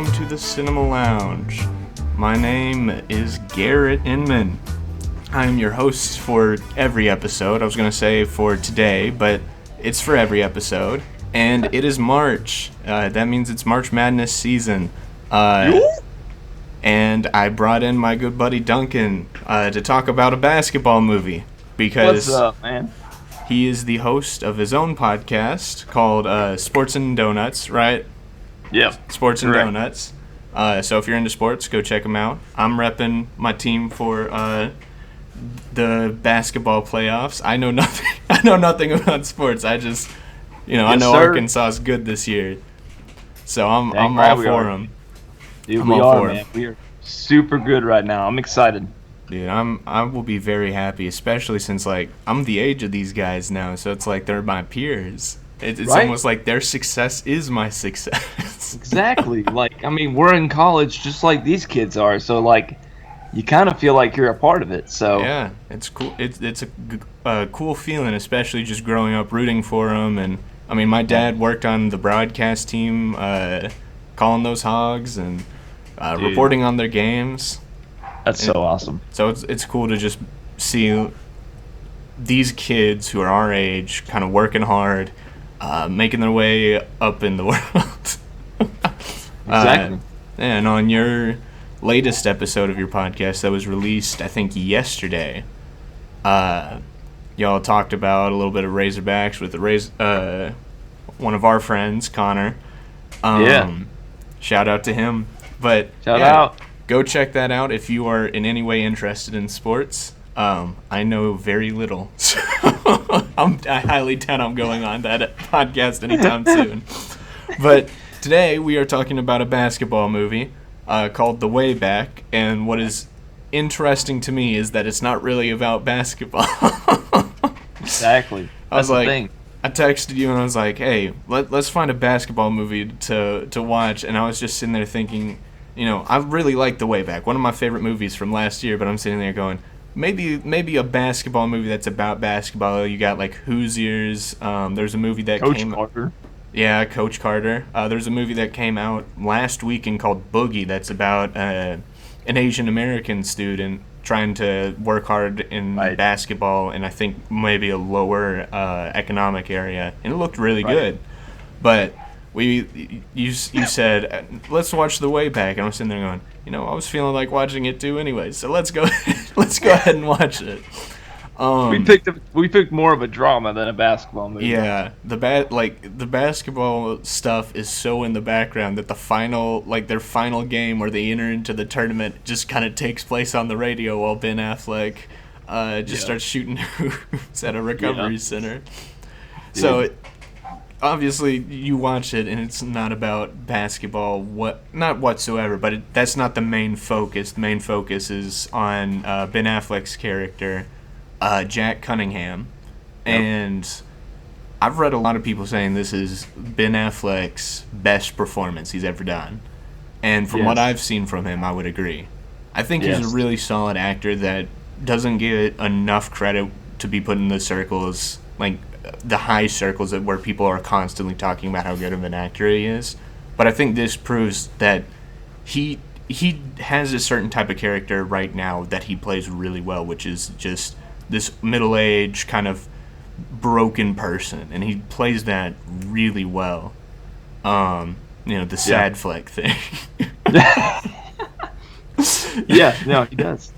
welcome to the Cinema Lounge. My name is Garrett Inman. I am your host for every episode. I was going to say for today, but it's for every episode. And it is March. That means it's March Madness season. And I brought in my good buddy Duncan to talk about a basketball movie. Because what's up, man? He is the host of his own podcast called Sports and Donuts, right? Yep. Sports and Correct. Donuts. So if you're into sports, go check him out. I'm repping my team for the basketball playoffs. I know nothing. I know nothing about sports. I just, I know sir. Arkansas is good this year. So I'm Dang all right we for are. him. Dude, I'm we all are, for man. him. We are super good right now. I'm excited. Dude, I will be very happy, especially since I'm the age of these guys now, so it's like they're my peers. It's Right? almost like their success is my success. Exactly. We're in college just like these kids are, so you kind of feel like you're a part of it. So Yeah, it's cool. It's a cool feeling, especially just growing up rooting for them. And I mean, my dad worked on the broadcast team, calling those hogs and Dude. reporting on their games. that's so awesome. So it's cool to just see these kids who are our age kind of working hard, making their way up in the world. Exactly. And on your latest episode of your podcast that was released, I think yesterday, y'all talked about a little bit of Razorbacks with one of our friends, Connor. Yeah. Shout out to him. But Shout out. go check that out if you are in any way interested in sports. I know very little, so I highly doubt I'm going on that podcast anytime soon. But today we are talking about a basketball movie called The Way Back, and what is interesting to me is that it's not really about basketball. Exactly. I was That's the like, thing. I texted you and I was like, hey, let's find a basketball movie to watch, and I was just sitting there thinking, I really like The Way Back, one of my favorite movies from last year, but I'm sitting there going, maybe a basketball movie that's about basketball. You got Hoosiers. There's a movie that Coach came Carter. Yeah, Coach Carter. There's a movie that came out last weekend called Boogie that's about an Asian American student trying to work hard in Right. basketball in I think maybe a lower economic area, and it looked really Right. good. But you said let's watch The Way Back, and I was sitting there going, I was feeling like watching it too anyway, so let's go ahead and watch it. We picked more of a drama than a basketball movie. Yeah, the basketball stuff is so in the background that their final game where they enter into the tournament just kind of takes place on the radio while Ben Affleck starts shooting hoops at a recovery center. So obviously you watch it and it's not about basketball, not whatsoever. But that's not the main focus. The main focus is on Ben Affleck's character, Jack Cunningham. Yep. And I've read a lot of people saying this is Ben Affleck's best performance he's ever done. And from what I've seen from him, I would agree. I think he's a really solid actor that doesn't get enough credit to be put in the circles, the high circles where people are constantly talking about how good of an actor he is. But I think this proves that he has a certain type of character right now that he plays really well, which is just this middle-aged kind of broken person, and he plays that really well. The sad fleck thing. Yeah, no, he does.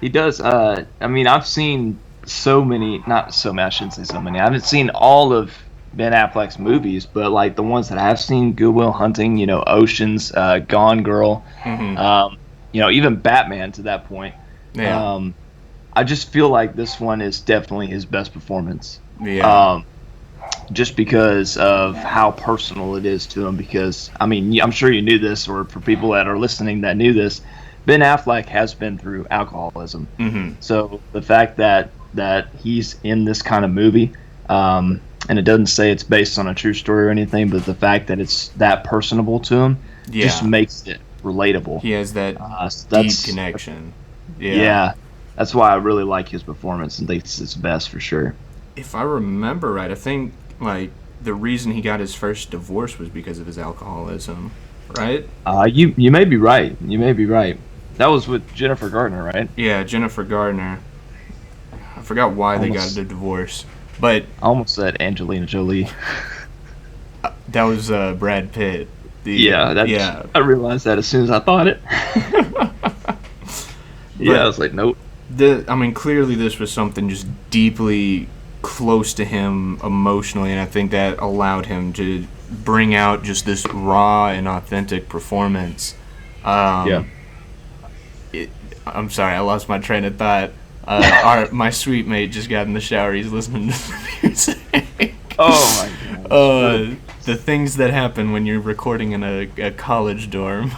He does. I've seen so many, not so many, I shouldn't say so many. I haven't seen all of Ben Affleck's movies, but the ones that I have seen, Good Will Hunting, Oceans, Gone Girl, even Batman to that point. Yeah. I just feel like this one is definitely his best performance. Yeah. Just because of how personal it is to him. Because, I'm sure you knew this, or for people that are listening that knew this, Ben Affleck has been through alcoholism. Mm-hmm. So the fact that he's in this kind of movie, and it doesn't say it's based on a true story or anything, but the fact that it's that personable to him just makes it relatable. He has that deep connection. Yeah, that's why I really like his performance and think it's best for sure. If I remember right, I think the reason he got his first divorce was because of his alcoholism. right? You may be right. You may be right. That was with Jennifer Gardner, right? Yeah, Jennifer Gardner. I forgot why they got a divorce, but I almost said Angelina Jolie. that was Brad Pitt. Yeah, I realized that as soon as I thought it. Yeah, I was like, nope. Clearly this was something just deeply close to him emotionally, and I think that allowed him to bring out just this raw and authentic performance. Yeah. I'm sorry, I lost my train of thought. My sweet mate just got in the shower. He's listening to the music. Oh my god. The things that happen when you're recording in a college dorm.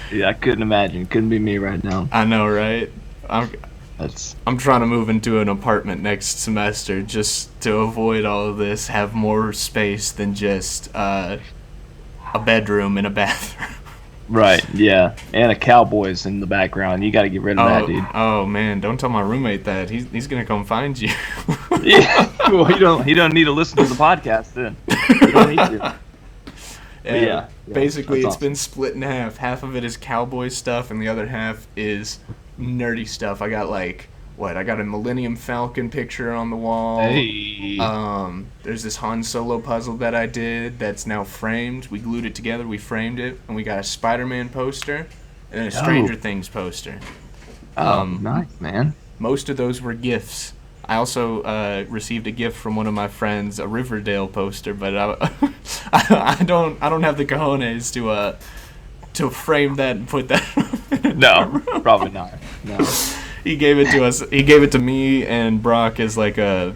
Yeah, I couldn't imagine. Couldn't be me right now. I know, right? I'm trying to move into an apartment next semester just to avoid all of this. Have more space than just a bedroom and a bathroom. Right, yeah. And a Cowboys in the background. You got to get rid of that, dude. Oh, man. Don't tell my roommate that. He's going to come find you. Yeah. Well, he don't need to listen to the podcast then. You don't need to. Yeah. Basically, it's been split in half. Half of it is cowboy stuff, and the other half is nerdy stuff. I got I got a Millennium Falcon picture on the wall. Hey. There's this Han Solo puzzle that I did that's now framed. We glued it together, we framed it, and we got a Spider-Man poster and then a Stranger Things poster. Nice, man. Most of those were gifts. I also received a gift from one of my friends, a Riverdale poster, but I don't have the cojones to frame that and put that. No, probably not. No. He gave it to us. He gave it to me and Brock as like a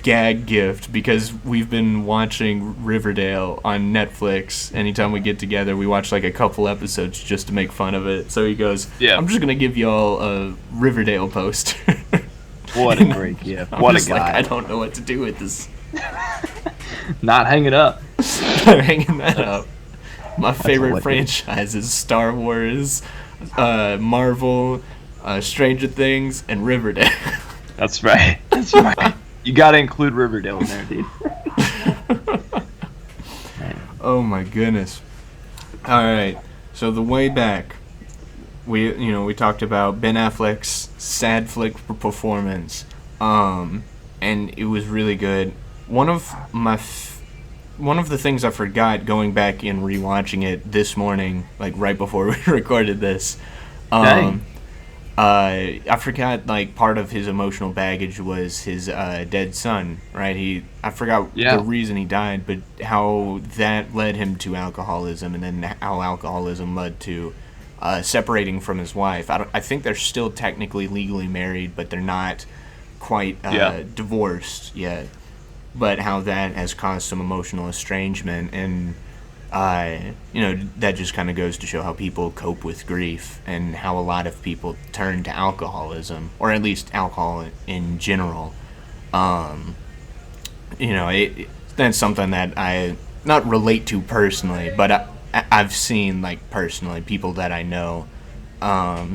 gag gift because we've been watching Riverdale on Netflix. Anytime we get together, we watch like a couple episodes just to make fun of it. So he goes, "Yeah, I'm just gonna give y'all a Riverdale poster." What a great gift! What a guy! I don't know what to do with this. Not hang it up. Not hanging that up. My favorite franchises: Star Wars, Marvel, Stranger Things, and Riverdale. That's right. That's right. You got to include Riverdale in there, dude. Oh my goodness! All right, so the way back. We talked about Ben Affleck's sad flick performance, and it was really good. One of the things I forgot going back and rewatching it this morning, like right before we recorded this, I forgot like part of his emotional baggage was his dead son. Right? I forgot the reason he died, but how that led him to alcoholism, and then how alcoholism led to. Separating from his wife. I think they're still technically legally married, but they're not quite divorced yet. But how that has caused some emotional estrangement, and that just kind of goes to show how people cope with grief, and how a lot of people turn to alcoholism, or at least alcohol in general. That's something that I not relate to personally, but I've seen, like, personally, people that I know.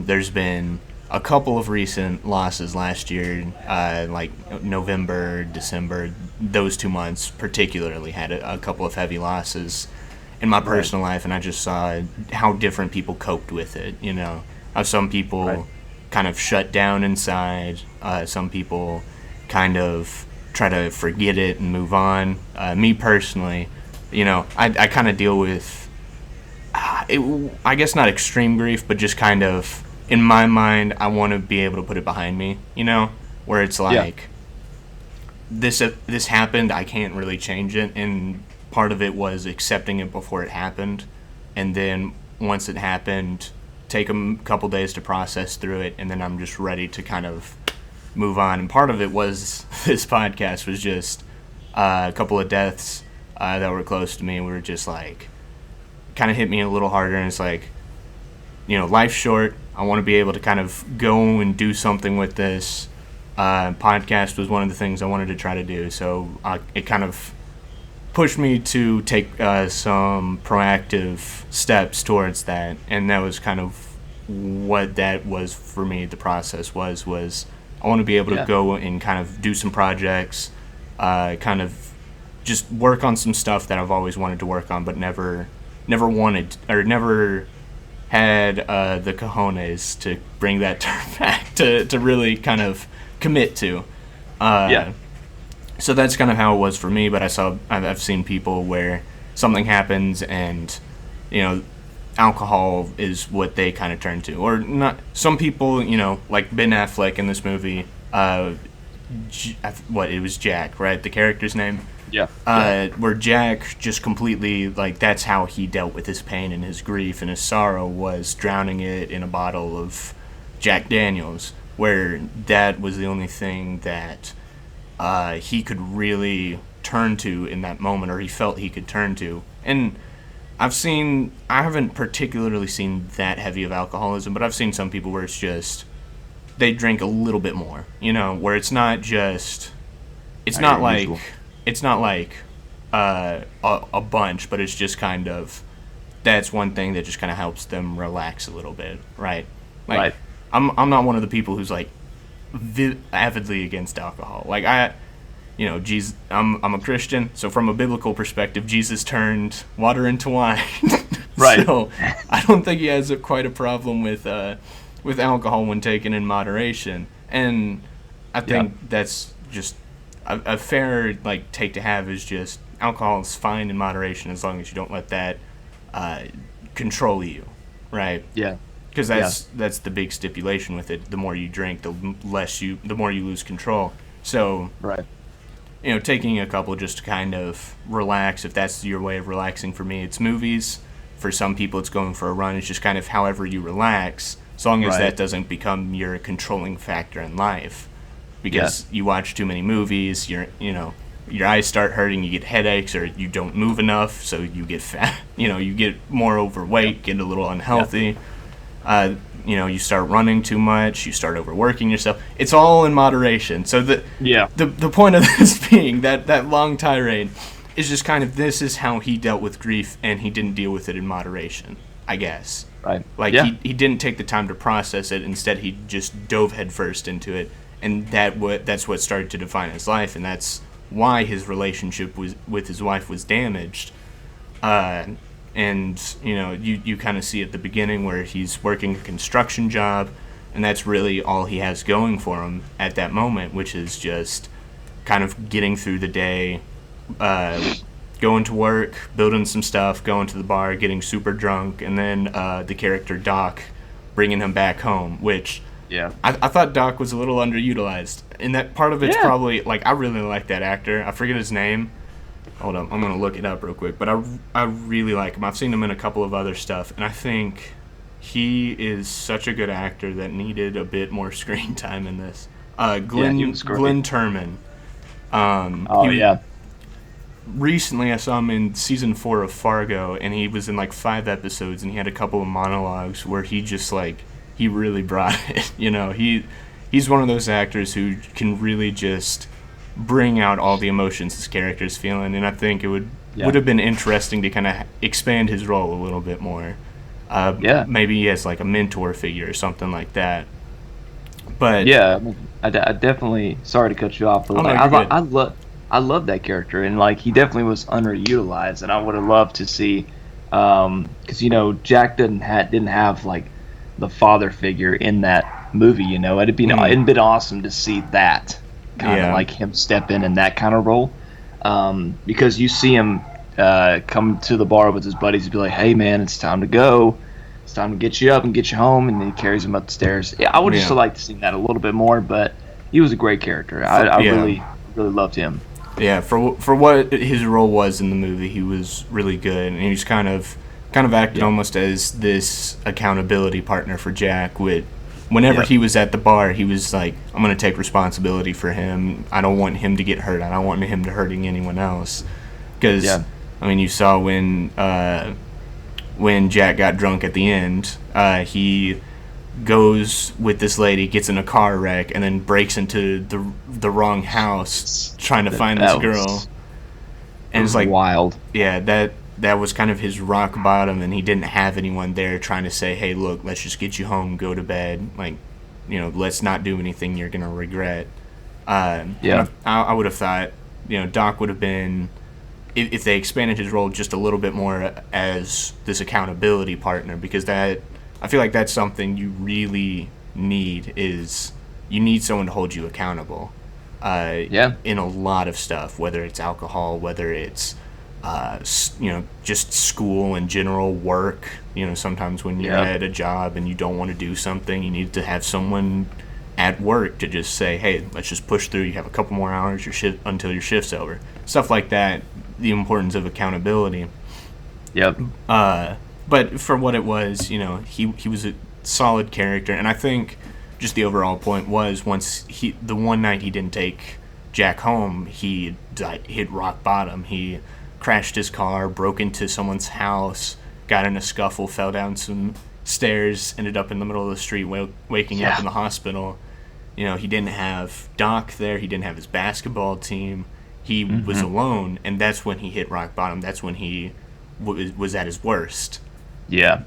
There's been a couple of recent losses last year, like November, December. Those 2 months particularly had a couple of heavy losses in my personal life, and I just saw how different people coped with it, How some people kind of shut down inside. Some people kind of try to forget it and move on. Me personally, I kind of deal with I guess not extreme grief, but just kind of, in my mind, I want to be able to put it behind me, where it's like, this happened, I can't really change it, and part of it was accepting it before it happened, and then once it happened, take a couple days to process through it, and then I'm just ready to kind of move on. And part of it was, this podcast was just a couple of deaths that were close to me, and we were just like, kind of hit me a little harder, and it's like, life's short. I want to be able to kind of go and do something with this. Podcast was one of the things I wanted to try to do, so it kind of pushed me to take some proactive steps towards that, and that was kind of what that was for me. The process was I want to be able to go and kind of do some projects, kind of just work on some stuff that I've always wanted to work on, but never wanted or never had the cojones to bring that term back to really kind of commit to. So that's kind of how it was for me. But I've seen people where something happens and, you know, alcohol is what they kind of turn to, or not. Some people, you know, like Ben Affleck in this movie. It was Jack, right? The character's name. Yeah. Where Jack just completely, like, that's how he dealt with his pain and his grief and his sorrow, was drowning it in a bottle of Jack Daniels, where that was the only thing that he could really turn to in that moment, or he felt he could turn to. And I haven't particularly seen that heavy of alcoholism, but I've seen some people where it's just, they drink a little bit more, you know, where it's not just, it's not like a bunch, but it's just kind of, that's one thing that just kind of helps them relax a little bit, right? Like, right. I'm not one of the people who's like avidly against alcohol. Like Jesus, I'm a Christian, so from a biblical perspective, Jesus turned water into wine. Right. So I don't think he has quite a problem with alcohol when taken in moderation, and I think that's just a fair take to have, is just alcohol is fine in moderation as long as you don't let that control you, right? Yeah. Because that's the big stipulation with it. The more you drink, the more you lose control. So, right. You know, taking a couple just to kind of relax, if that's your way of relaxing. For me, it's movies. For some people, it's going for a run. It's just kind of however you relax, as long as that doesn't become your controlling factor in life. Because you watch too many movies, your eyes start hurting, you get headaches, or you don't move enough, so you get fat. You know, you get more overweight, get a little unhealthy. You start running too much, you start overworking yourself. It's all in moderation. So the point of this being that long tirade is just kind of, this is how he dealt with grief, and he didn't deal with it in moderation, I guess. Right. He didn't take the time to process it. Instead, he just dove headfirst into it, and that's what started to define his life, and that's why his relationship with his wife was damaged. And you kind of see at the beginning where he's working a construction job, and that's really all he has going for him at that moment, which is just kind of getting through the day, going to work, building some stuff, going to the bar, getting super drunk, and then the character Doc bringing him back home, which I thought Doc was a little underutilized. And that part of it's probably, I really like that actor. I forget his name. Hold on, I'm going to look it up real quick. But I really like him. I've seen him in a couple of other stuff, and I think he is such a good actor that needed a bit more screen time in this. Glenn Turman. Recently, I saw him in season 4 of Fargo, and he was in 5 episodes, and he had a couple of monologues where he just he really brought it. You know, he's one of those actors who can really just bring out all the emotions his character's feeling, and I think it would have been interesting to kind of expand his role a little bit more. Maybe he has a mentor figure or something like that. But I definitely, sorry to cut you off, but I love that character, and he definitely was underutilized, and I would have loved to see, because Jack didn't have the father figure in that movie. It'd been awesome to see that kind of him step in that kind of role, because you see him come to the bar with his buddies and be like, "Hey man, it's time to go. It's time to get you up and get you home," and then he carries him up the stairs. I would just like to see that a little bit more, but he was a great character. I really loved him. Yeah, for what his role was in the movie, he was really good, and he was kind of acted almost as this accountability partner for Jack. Whenever he was at the bar, he was like, "I'm going to take responsibility for him. I don't want him to get hurt. I don't want him to hurting anyone else." Because you saw when Jack got drunk at the end, he goes with this lady, gets in a car wreck, and then breaks into the wrong house trying to find this girl. And it's wild. Yeah, that was kind of his rock bottom, and he didn't have anyone there trying to say, "Hey, look, let's just get you home, go to bed. Let's not do anything you're gonna regret." I would have thought, Doc would have been if they expanded his role just a little bit more as this accountability partner, because I feel like that's something you really need. Is you need someone to hold you accountable. In a lot of stuff, whether it's alcohol, whether it's just school and general work. Sometimes when you're at a job and you don't want to do something, you need to have someone at work to just say, hey, let's just push through. You have a couple more hours until your shift's over. Stuff like that. The importance of accountability. Yep. But for what it was, he was a solid character, and I think just the overall point was the one night he didn't take Jack home, he hit rock bottom. He crashed his car, broke into someone's house, got in a scuffle, fell down some stairs, ended up in the middle of the street, waking up in the hospital. He didn't have Doc there. He didn't have his basketball team. He was alone, and that's when he hit rock bottom. That's when he was at his worst. Yeah.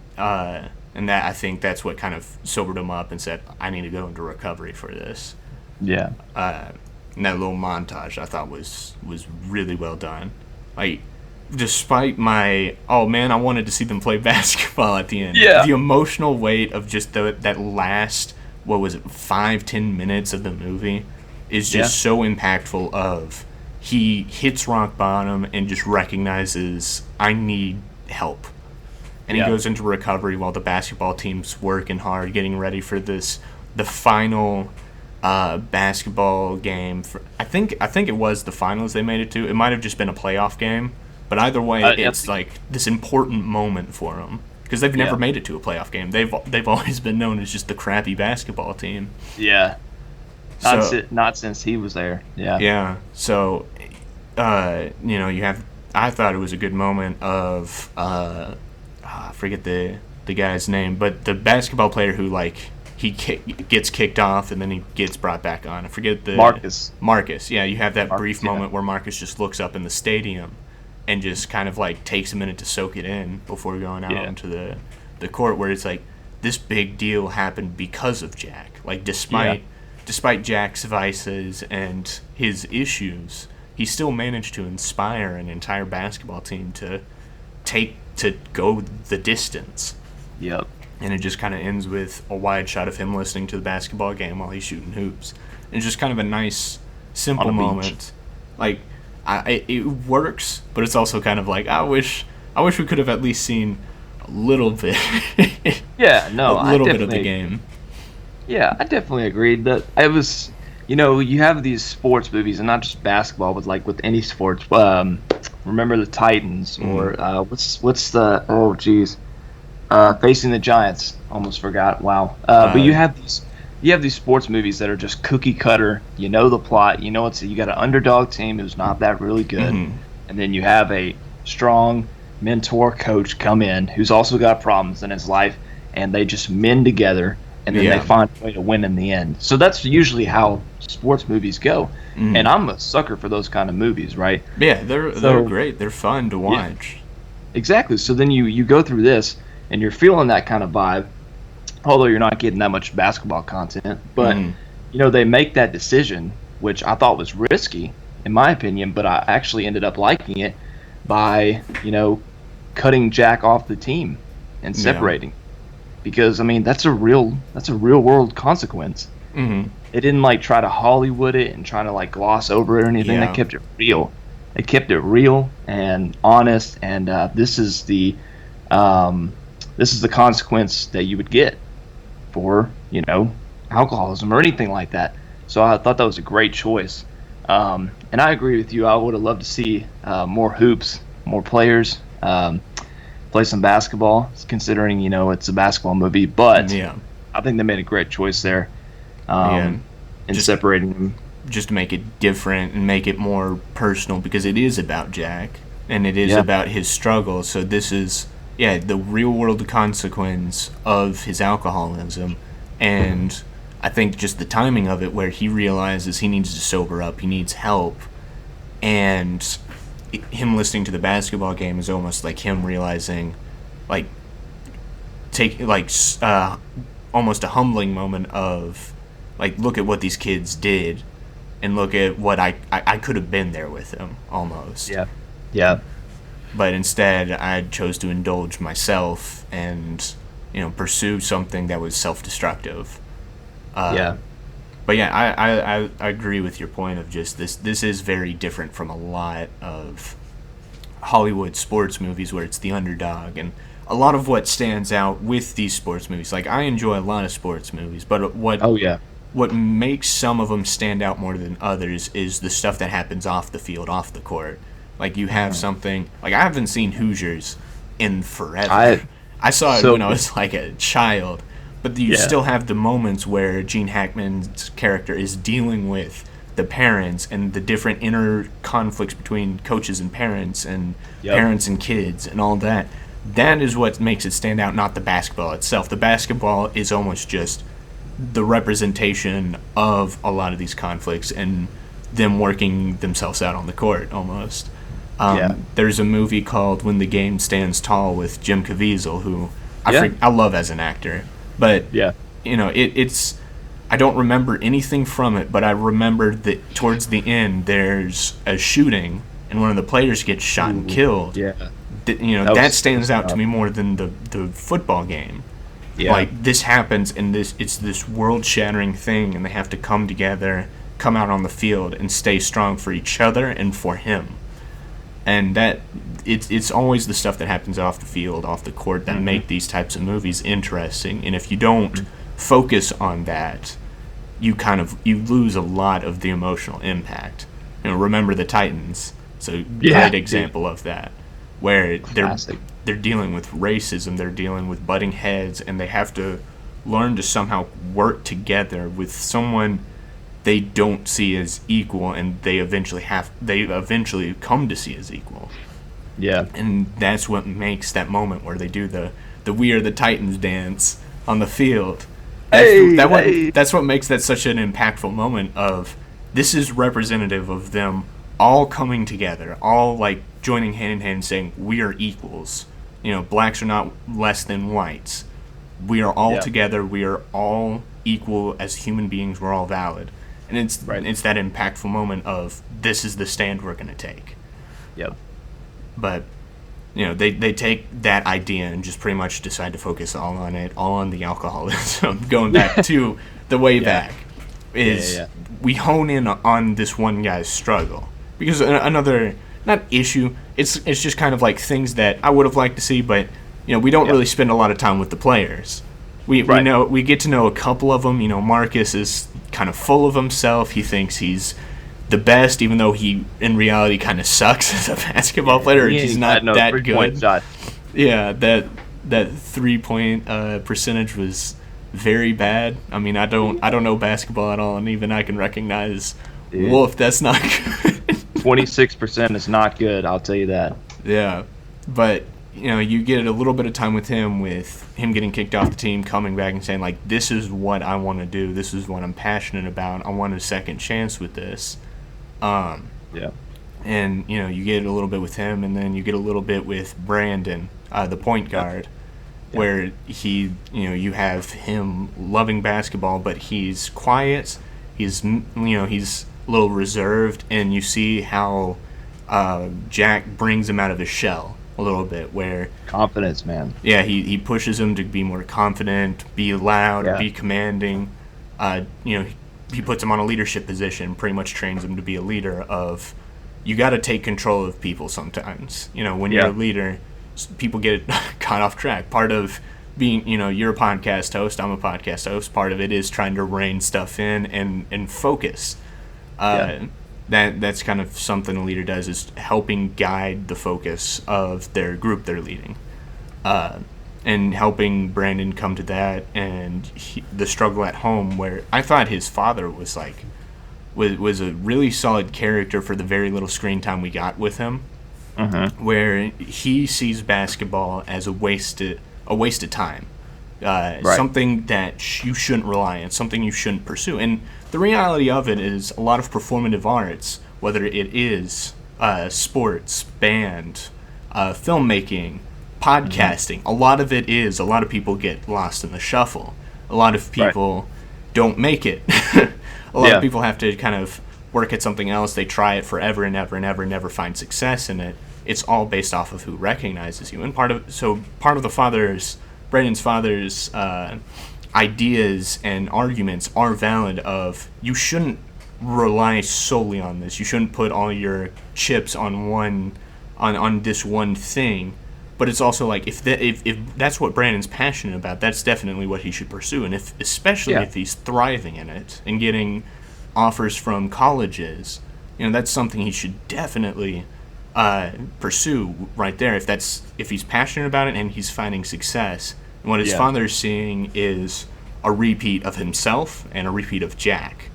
And I think that's what kind of sobered him up and said, I need to go into recovery for this. Yeah. And that little montage I thought was really well done. Like, despite my, oh man, I wanted to see them play basketball at the end. Yeah. The emotional weight of just that last, 5-10 minutes of the movie is just so impactful of he hits rock bottom and just recognizes, I need help. And he goes into recovery while the basketball team's working hard, getting ready for the final basketball game. I think it was the finals they made it to. It might have just been a playoff game. But either way, it's like this important moment for them. Because they've never made it to a playoff game. They've always been known as just the crappy basketball team. Yeah. Not since he was there. Yeah. Yeah. So, you have. I thought it was a good moment of. I forget the guy's name, but the basketball player who gets kicked off and then he gets brought back on. I forget the Marcus. Yeah, you have that brief moment where Marcus just looks up in the stadium and just kind of takes a minute to soak it in before going out onto the court, where it's like this big deal happened because of Jack. Despite Jack's vices and his issues, he still managed to inspire an entire basketball team to go the distance. Yep. And it just kind of ends with a wide shot of him listening to the basketball game while he's shooting hoops. And it's just kind of a nice, simple moment. It works, but it's also kind of I wish we could have at least seen a little bit. Yeah, no, a little bit of the game. Yeah, I definitely agreed that it was. You have these sports movies, and not just basketball, but with any sports. Remember the Titans, or what's the Facing the Giants. Almost forgot. Wow. But you have these sports movies that are just cookie cutter. You know the plot. You got an underdog team who's not that really good, and then you have a strong mentor coach come in who's also got problems in his life, and they just mend together. And then they find a way to win in the end. So that's usually how sports movies go. And I'm a sucker for those kind of movies, right? Yeah, they're great. They're fun to watch. Yeah, exactly. So then you go through this, and you're feeling that kind of vibe, although you're not getting that much basketball content. But, they make that decision, which I thought was risky, in my opinion, but I actually ended up liking it by, cutting Jack off the team and separating. Because that's a real world consequence. Mm-hmm. They didn't try to Hollywood it and try to gloss over it or anything. They kept it real. They kept it real and honest. And this is the consequence that you would get for alcoholism or anything like that. So I thought that was a great choice. And I agree with you. I would have loved to see more hoops, more players. Play some basketball, considering it's a basketball movie, but I think they made a great choice there in separating them. Just to make it different and make it more personal, because it is about Jack and it is about his struggle. So this is the real world consequence of his alcoholism, and I think just the timing of it, where he realizes he needs to sober up, he needs help, and him listening to the basketball game is almost like him realizing, almost a humbling moment of, look at what these kids did, and look at what I could have been there with them, almost. Yeah. Yeah. But instead, I chose to indulge myself and, pursue something that was self-destructive. Yeah. But yeah, I agree with your point of just this. This is very different from a lot of Hollywood sports movies where it's the underdog, and a lot of what stands out with these sports movies. Like, I enjoy a lot of sports movies, but Oh yeah. what makes some of them stand out more than others is the stuff that happens off the field, off the court. Like, you have something like, I haven't seen Hoosiers in forever. I saw it when I was like a child, but you still have the moments where Gene Hackman's character is dealing with the parents and the different inner conflicts between coaches and parents and parents and kids and all that. That is what makes it stand out, not the basketball itself. The basketball is almost just the representation of a lot of these conflicts and them working themselves out on the court almost. There's a movie called When the Game Stands Tall with Jim Caviezel, who I love as an actor. But, it's... I don't remember anything from it, but I remember that towards the end there's a shooting and one of the players gets shot and killed. Yeah. That stands out to me more than the football game. Yeah. Like, this happens and it's this world-shattering thing, and they have to come together, come out on the field, and stay strong for each other and for him. And that it's always the stuff that happens off the field, off the court, that make these types of movies interesting. And if you don't focus on that, you lose a lot of the emotional impact. Remember the Titans. It's a great example of that, where they're dealing with racism, they're dealing with butting heads, and they have to learn to somehow work together with someone they don't see as equal, and they eventually come to see as equal. Yeah. And that's what makes that moment where they do the "We Are the Titans" dance on the field. That's what makes that such an impactful moment of, this is representative of them all coming together, all like joining hand in hand saying, we are equals. Blacks are not less than whites. We are all together. We are all equal as human beings. We're all valid. And it's that impactful moment of, this is the stand we're going to take. Yep. But, they take that idea and just pretty much decide to focus all on the alcoholism. Going back to the way back is we hone in on this one guy's struggle. Because another, not issue, it's just kind of like things that I would have liked to see, but, we don't really spend a lot of time with the players. We get to know a couple of them. Marcus is kind of full of himself. He thinks he's the best, even though he in reality kind of sucks as a basketball player. He's not that good. Yeah, that 3-point percentage was very bad. I mean, I don't know basketball at all, and even I can recognize, woof, that's not good. 26% is not good, I'll tell you that. Yeah, but you get a little bit of time with him getting kicked off the team, coming back and saying, like, this is what I want to do. This is what I'm passionate about. I want a second chance with this. And, you get a little bit with him, and then you get a little bit with Brandon, the point guard, where you have him loving basketball, but he's quiet. He's a little reserved, and you see how Jack brings him out of his shell a little bit, where confidence, man. Yeah, he pushes him to be more confident, be loud, be commanding. He puts him on a leadership position, pretty much trains him to be a leader of, you got to take control of people sometimes. When you're a leader, people get caught off track. Part of being, you're a podcast host, I'm a podcast host, part of it is trying to rein stuff in and focus. That's kind of something a leader does, is helping guide the focus of their group they're leading, and helping Brandon come to that, and the struggle at home, where I thought his father was a really solid character for the very little screen time we got with him, where he sees basketball as a waste of time, something that you shouldn't rely on, something you shouldn't pursue. And the reality of it is, a lot of performative arts, whether it is sports, band, filmmaking, podcasting, a lot of people get lost in the shuffle. A lot of people don't make it. A lot of people have to kind of work at something else, they try it forever and ever and ever and never find success in it. It's all based off of who recognizes you. And part of Brandon's father's ideas and arguments are valid of you shouldn't rely solely on this. You shouldn't put all your chips on this one thing. But it's also like if that's what Brandon's passionate about, that's definitely what he should pursue. And especially if he's thriving in it and getting offers from colleges, that's something he should definitely pursue right there. If he's passionate about it and he's finding success. And what his father is seeing is a repeat of himself and a repeat of Jack.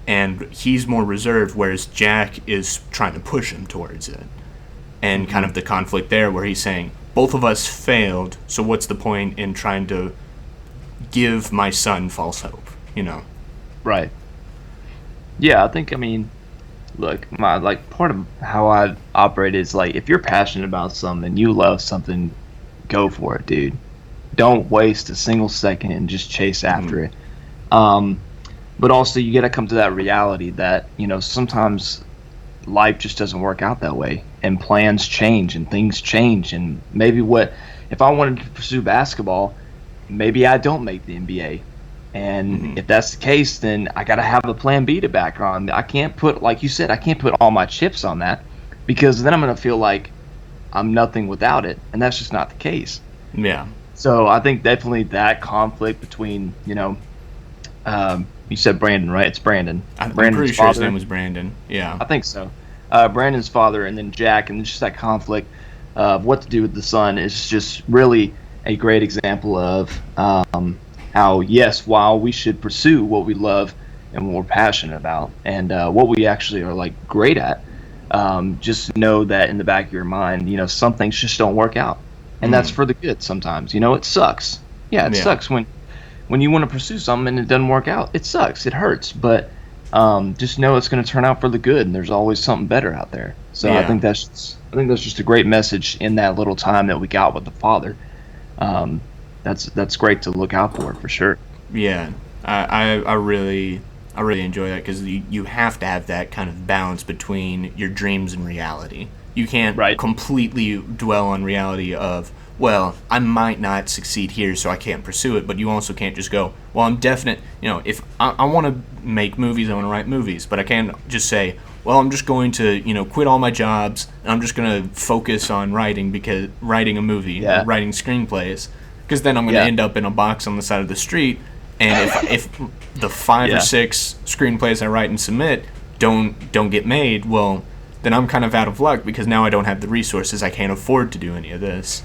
And he's more reserved, whereas Jack is trying to push him towards it. And kind of the conflict there where he's saying, both of us failed, so what's the point in trying to give my son false hope, Right. Yeah, look, part of how I operate is like, if you're passionate about something, you love something, go for it, dude. Don't waste a single second and just chase after it. But also you got to come to that reality that, sometimes life just doesn't work out that way, and plans change and things change. And maybe if I wanted to pursue basketball, maybe I don't make the NBA. And if that's the case, then I got to have a plan B to back on. I can't put, like you said, all my chips on that, because then I'm going to feel like I'm nothing without it. And that's just not the case. Yeah. So I think definitely that conflict between, you said Brandon, right? It's Brandon. I'm pretty sure his name was Brandon. Yeah. I think so. Brandon's father and then Jack, and just that conflict of what to do with the son is just really a great example of how, yes, while we should pursue what we love and what we're passionate about and what we actually are like great at, just know that in the back of your mind, some things just don't work out. And that's for the good sometimes. It sucks. Yeah, it sucks when you want to pursue something and it doesn't work out. It sucks. It hurts. But just know it's going to turn out for the good, and there's always something better out there. So I think that's just a great message in that little time that we got with the father. That's great to look out for sure. Yeah, I really enjoy that, because you have to have that kind of balance between your dreams and reality. You can't completely dwell on reality of, well, I might not succeed here, so I can't pursue it. But you also can't just go, well, I'm definite. If I want to make movies, I want to write movies, but I can't just say, well, I'm just going to, quit all my jobs and I'm just going to focus on writing a movie, writing screenplays, because then I'm going to end up in a box on the side of the street. And if the 5 or 6 screenplays I write and submit don't get made, well, then I'm kind of out of luck, because now I don't have the resources. I can't afford to do any of this.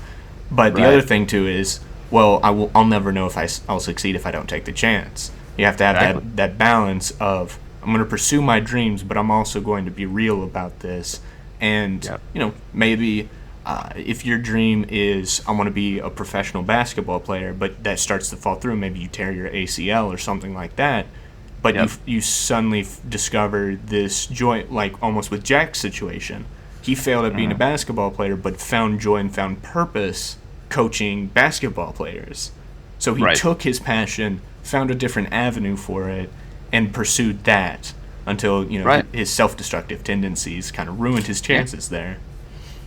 But the other thing too is, well, I'll never know if I'll succeed if I don't take the chance. You have to have that balance of, I'm going to pursue my dreams, but I'm also going to be real about this. And maybe if your dream is, I want to be a professional basketball player, but that starts to fall through, maybe you tear your ACL or something like that. But you suddenly discover this joy, like almost with Jack's situation. He failed at being a basketball player, but found joy and found purpose coaching basketball players. So he took his passion, found a different avenue for it, and pursued that until his self-destructive tendencies kind of ruined his chances there.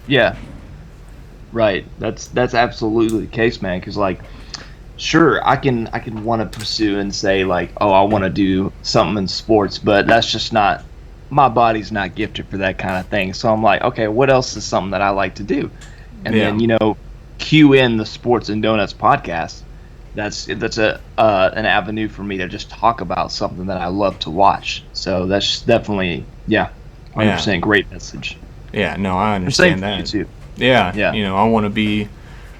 Yeah. Right. That's absolutely the case, man. Because sure, I can want to pursue and say I want to do something in sports, but that's just not, my body's not gifted for that kind of thing. So I'm like, okay, what else is something that I like to do? And then cue in the Sports and Donuts podcast. That's an avenue for me to just talk about something that I love to watch. So that's definitely 100% great message. Yeah, no, I understand that too. Yeah. I want to be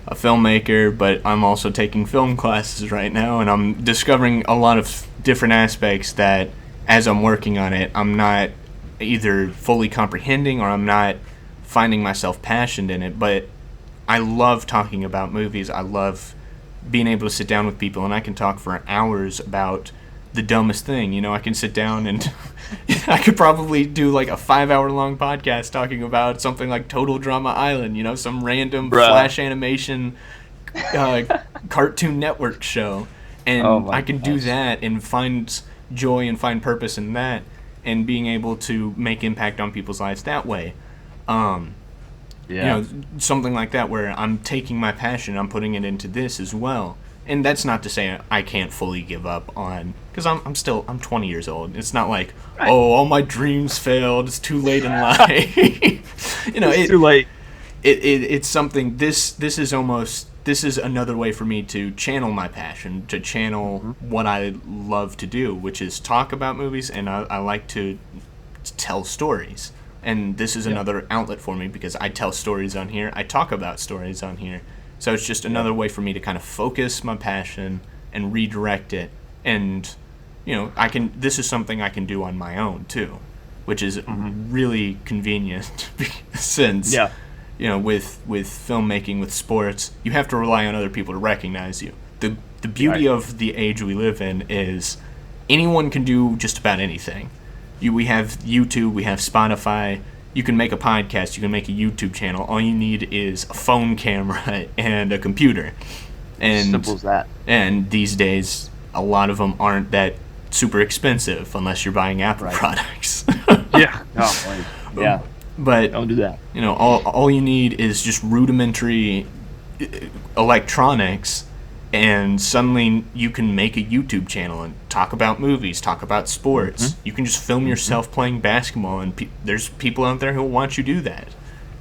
a filmmaker, but I'm also taking film classes right now, and I'm discovering a lot of different aspects that, as I'm working on it, I'm not either fully comprehending or I'm not finding myself passionate in it. But I love talking about movies. I love being able to sit down with people, and I can talk for hours about the dumbest thing. I can sit down and I could probably do a 5-hour-long podcast talking about something like Total Drama Island, some random Flash animation Cartoon Network show. And I can do that and find joy and find purpose in that. and being able to make impact on people's lives that way. Something like that where I'm taking my passion, I'm putting it into this as well. And that's not to say I can't fully give up on, because I'm 20 years old. It's not like, right, all my dreams failed. It's too late in life. It's too late. It's something. This is another way for me to channel my passion, to channel what I love to do, which is talk about movies, and I like to tell stories. And this is another outlet for me because I tell stories on here. I talk about stories on here. So it's just another way for me to kind of focus my passion and redirect it. And, this is something I can do on my own too, which is really convenient since, with filmmaking, with sports, you have to rely on other people to recognize you. The beauty of the age we live in is anyone can do just about anything. We have YouTube, we have Spotify. You can make a podcast, you can make a YouTube channel. All you need is a phone camera and a computer. And simple as that. And these days, a lot of them aren't that super expensive unless you're buying Apple products. Yeah. Oh, yeah. But don't do that. All you need is just rudimentary electronics, and suddenly you can make a YouTube channel and talk about movies, talk about sports. You can just film yourself playing basketball, and there's people out there who will want you to do that.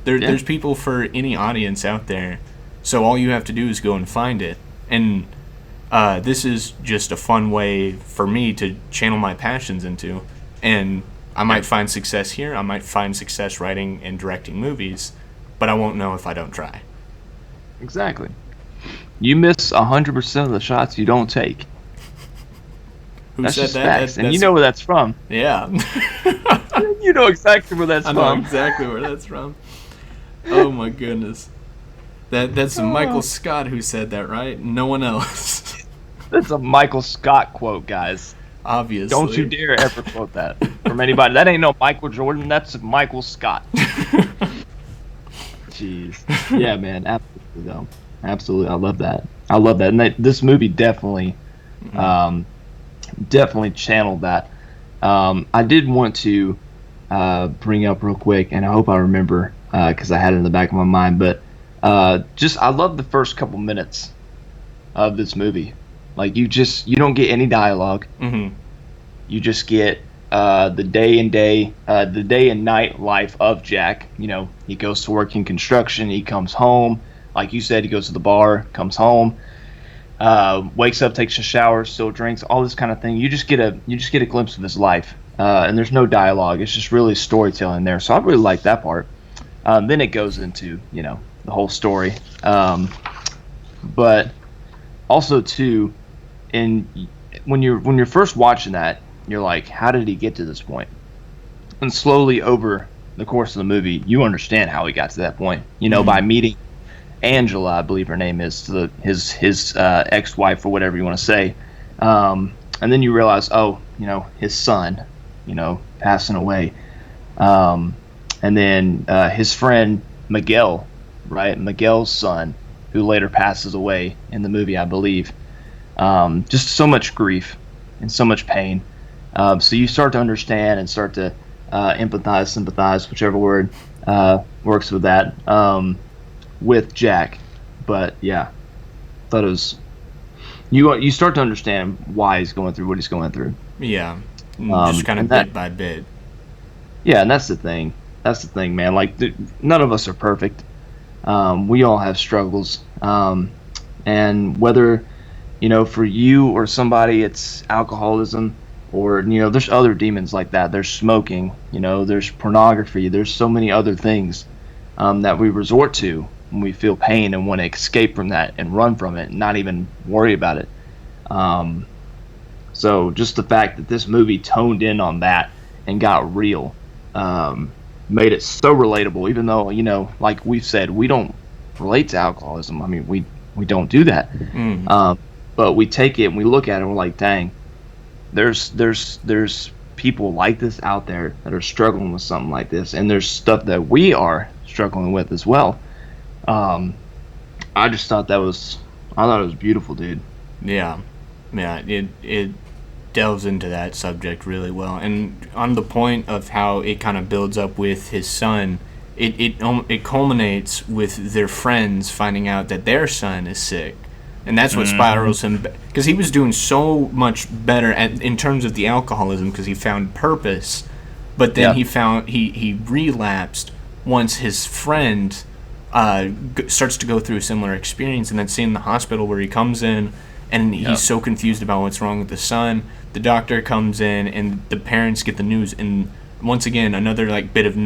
There's people for any audience out there, so all you have to do is go and find it. And this is just a fun way for me to channel my passions into, and I might find success here, I might find success writing and directing movies, but I won't know if I don't try. Exactly. You miss 100% of the shots you don't take. That's just facts, and you know where that's from. Yeah. You know exactly where that's from. I know exactly where that's from. Oh my goodness. That's Michael Scott who said that, right? No one else. That's a Michael Scott quote, guys. Obviously. Don't you dare ever quote that from anybody. That ain't no Michael Jordan. That's Michael Scott. Jeez. Yeah, man. Absolutely, though. Absolutely, I love that. And this movie definitely channeled that. I did want to bring up real quick, and I hope I remember because I had it in the back of my mind. But I love the first couple minutes of this movie. Like you don't get any dialogue. You just get the day and night life of Jack. He goes to work in construction. He comes home. Like you said, he goes to the bar, comes home, wakes up, takes a shower, still drinks, all this kind of thing. You just get a glimpse of his life, and there's no dialogue. It's just really storytelling there. So I really like that part. Then it goes into the whole story, but also too, when you're first watching that, you're like, how did he get to this point? And slowly over the course of the movie, you understand how he got to that point. By meeting Angela, I believe her name is, his ex-wife or whatever you want to say, and then you realize, his son, passing away, and then his friend Miguel, right, Miguel's son, who later passes away in the movie, I believe. Just so much grief and so much pain. So you start to understand and start to empathize, sympathize, whichever word works with that. With Jack, but yeah, thought it was you start to understand why he's going through what he's going through. Yeah, just kind of bit by bit. Yeah, and that's the thing, man. Like none of us are perfect. We all have struggles, and whether for you or somebody it's alcoholism, or there's other demons like that. There's smoking, there's pornography. There's so many other things that we resort to when we feel pain and want to escape from that and run from it and not even worry about it. So just the fact that this movie toned in on that and got real made it so relatable, even though, like we've said, we don't relate to alcoholism. I mean, we don't do that. But we take it and we look at it and we're like, dang, there's people like this out there that are struggling with something like this, and there's stuff that we are struggling with as well. I just thought it was beautiful, dude. Yeah. It delves into that subject really well. And on the point of how it kind of builds up with his son, it culminates with their friends finding out that their son is sick, and that's what spirals him, because he was doing so much better in terms of the alcoholism because he found purpose, but then he relapsed once his friend starts to go through a similar experience, and that scene in the hospital where he comes in and he's so confused about what's wrong with the son. The doctor comes in and the parents get the news, and once again another like bit of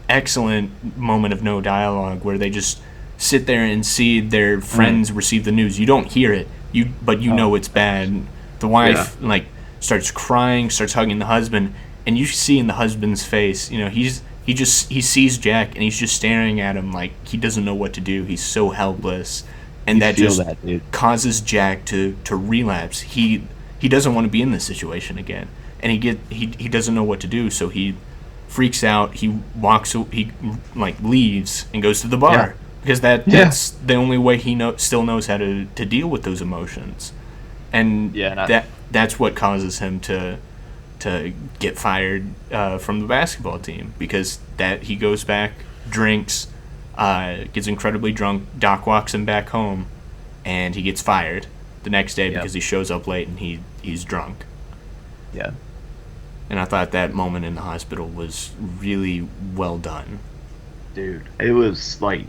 excellent moment of no dialogue where they just sit there and see their friends receive the news. You don't hear it, but you know it's bad. The wife like starts crying, starts hugging the husband, and you see in the husband's face, he sees Jack and he's just staring at him like he doesn't know what to do. He's so helpless, and that just causes Jack to relapse. He doesn't want to be in this situation again, and he doesn't know what to do, so he freaks out. He leaves and goes to the bar because that's the only way he still knows how to deal with those emotions, and that's what causes him to get fired from the basketball team, because that he goes back, drinks, gets incredibly drunk. Doc walks him back home, and he gets fired the next day because he shows up late and he's drunk. Yeah. And I thought that moment in the hospital was really well done. Dude, it was like,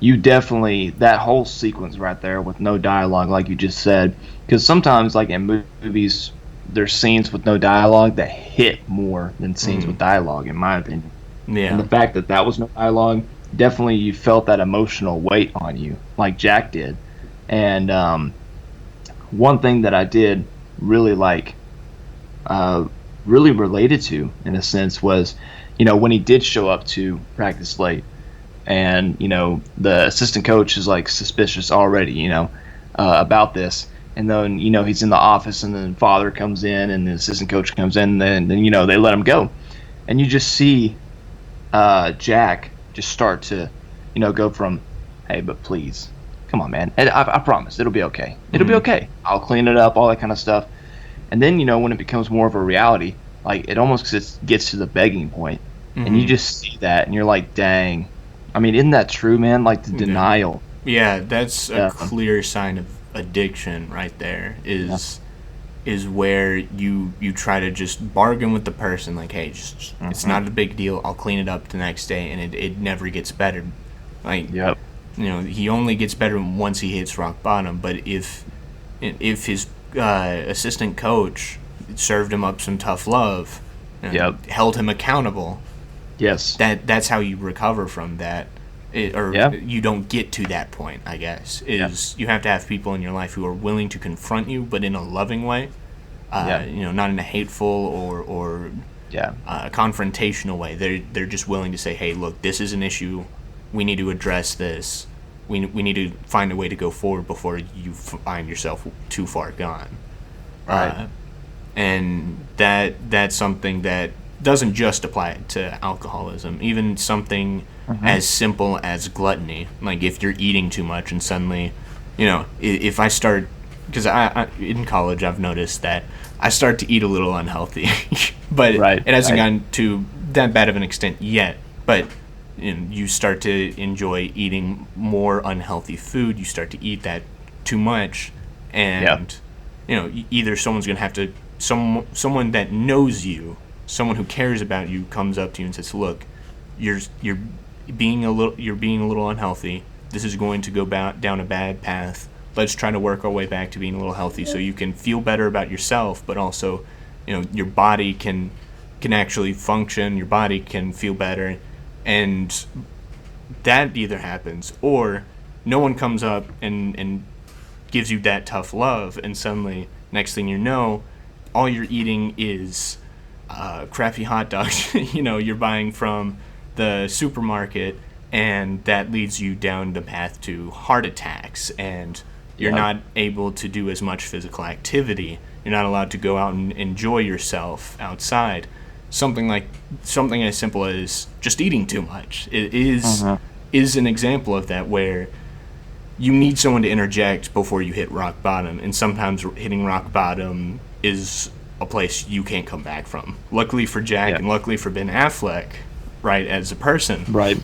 you definitely, that whole sequence right there with no dialogue, like you just said, because sometimes, like in movies, there's scenes with no dialogue that hit more than scenes with dialogue, in my opinion. Yeah. And the fact that was no dialogue, definitely you felt that emotional weight on you, like Jack did. And one thing that I did really really related to, in a sense, was, when he did show up to practice late, and, the assistant coach is like suspicious already, about this. And then, he's in the office, and then father comes in, and the assistant coach comes in, and then they let him go. And you just see Jack just start to, go from, hey, but please, come on, man. I promise, it'll be okay. It'll be okay. I'll clean it up, all that kind of stuff. And then, when it becomes more of a reality, like, it almost gets to the begging point. And you just see that, and you're like, dang. Isn't that true, man? Like, the denial. Yeah, that's a clear sign of addiction right there, is where you try to just bargain with the person, like, hey, just it's not a big deal, I'll clean it up the next day, and it never gets better. Like, he only gets better once he hits rock bottom. But if his assistant coach served him up some tough love, held him accountable, that's how you recover from that. You don't get to that point, I guess, you have to have people in your life who are willing to confront you, but in a loving way, not in a hateful or confrontational way. They're just willing to say, hey, look, this is an issue, we need to address this, we need to find a way to go forward before you find yourself too far gone. Right. And that's something that doesn't just apply to alcoholism. Even something as simple as gluttony, like if you're eating too much and suddenly, if I start, because I in college I've noticed that I start to eat a little unhealthy, but it hasn't gotten to that bad of an extent yet. But you start to enjoy eating more unhealthy food. You start to eat that too much, and either someone's gonna have to, someone that knows you, someone who cares about you, comes up to you and says, look, you're being a little unhealthy. This is going to go down a bad path. Let's try to work our way back to being a little healthy, so you can feel better about yourself, but also, your body can actually function. Your body can feel better, and that either happens, or no one comes up and gives you that tough love, and suddenly, next thing you know, all you're eating is crappy hot dogs you're buying from the supermarket, and that leads you down the path to heart attacks, and you're not able to do as much physical activity. You're not allowed to go out and enjoy yourself outside. Something as simple as just eating too much is an example of that, where you need someone to interject before you hit rock bottom, and sometimes hitting rock bottom is a place you can't come back from. Luckily for Jack and luckily for Ben Affleck, right, as a person, right,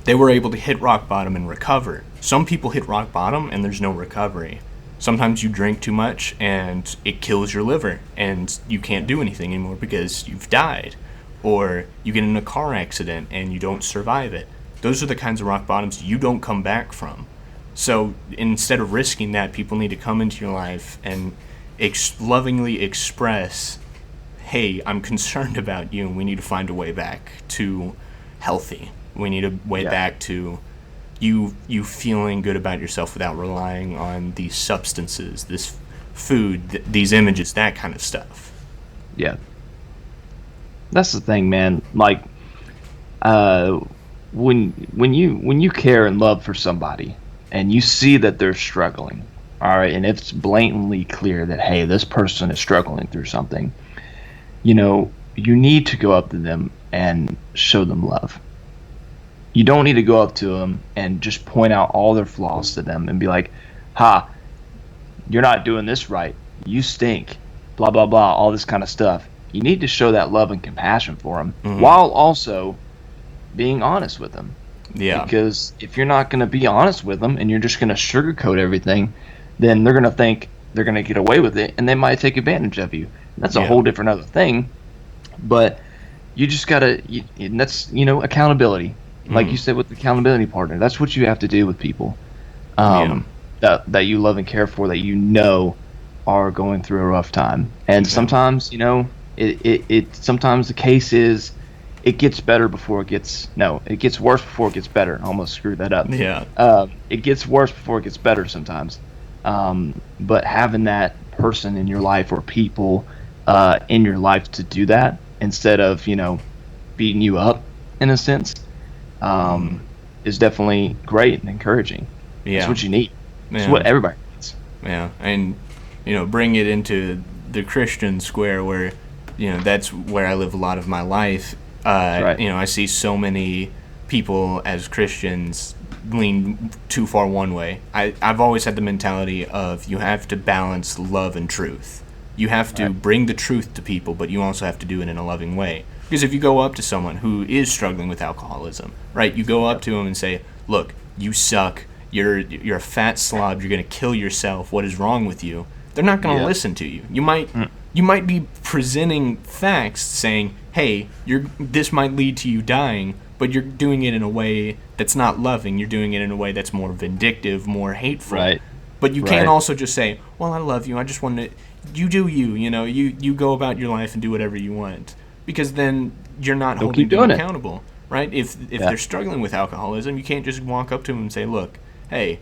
they were able to hit rock bottom and recover. Some people hit rock bottom and there's no recovery. Sometimes you drink too much and it kills your liver and you can't do anything anymore because you've died. Or you get in a car accident and you don't survive it. Those are the kinds of rock bottoms you don't come back from. So instead of risking that, people need to come into your life and lovingly express, hey, I'm concerned about you and we need to find a way back to healthy. We need a way back to you feeling good about yourself without relying on these substances, this food, these images, that kind of stuff. Yeah. That's the thing, man. Like, when you care and love for somebody, and you see that they're struggling, all right, and it's blatantly clear that, hey, this person is struggling through something, you need to go up to them and show them love. You don't need to go up to them and just point out all their flaws to them and be like, ha, you're not doing this right, you stink, blah blah blah, all this kind of stuff. You need to show that love and compassion for them, while also being honest with them. Yeah. Because if you're not going to be honest with them and you're just going to sugarcoat everything, then they're going to think they're going to get away with it, and they might take advantage of you. That's a whole different other thing. But you just got to, and that's, accountability. Like you said with the accountability partner, that's what you have to do with people that you love and care for, that are going through a rough time. And sometimes, sometimes the case is, it gets worse before it gets better. I almost screwed that up. Yeah. It gets worse before it gets better sometimes. But having that person in your life or people in your life to do that, instead of, beating you up in a sense, is definitely great and encouraging. Yeah. It's what you need. It's what everybody needs. Yeah. And, bring it into the Christian square where, that's where I live a lot of my life. Right. I see so many people as Christians lean too far one way. I've always had the mentality of you have to balance love and truth. You have to bring the truth to people, but you also have to do it in a loving way. Because if you go up to someone who is struggling with alcoholism, right, you go up to them and say, look, you suck, you're a fat slob, you're going to kill yourself, what is wrong with you? They're not going to listen to you. You might be presenting facts saying, hey, this might lead to you dying, but you're doing it in a way that's not loving. You're doing it in a way that's more vindictive, more hateful. Right. But you can't also just say, well, I love you, I just want to, you do you, you go about your life and do whatever you want. Because then you're not holding them accountable, right? If they're struggling with alcoholism, you can't just walk up to them and say, look, hey,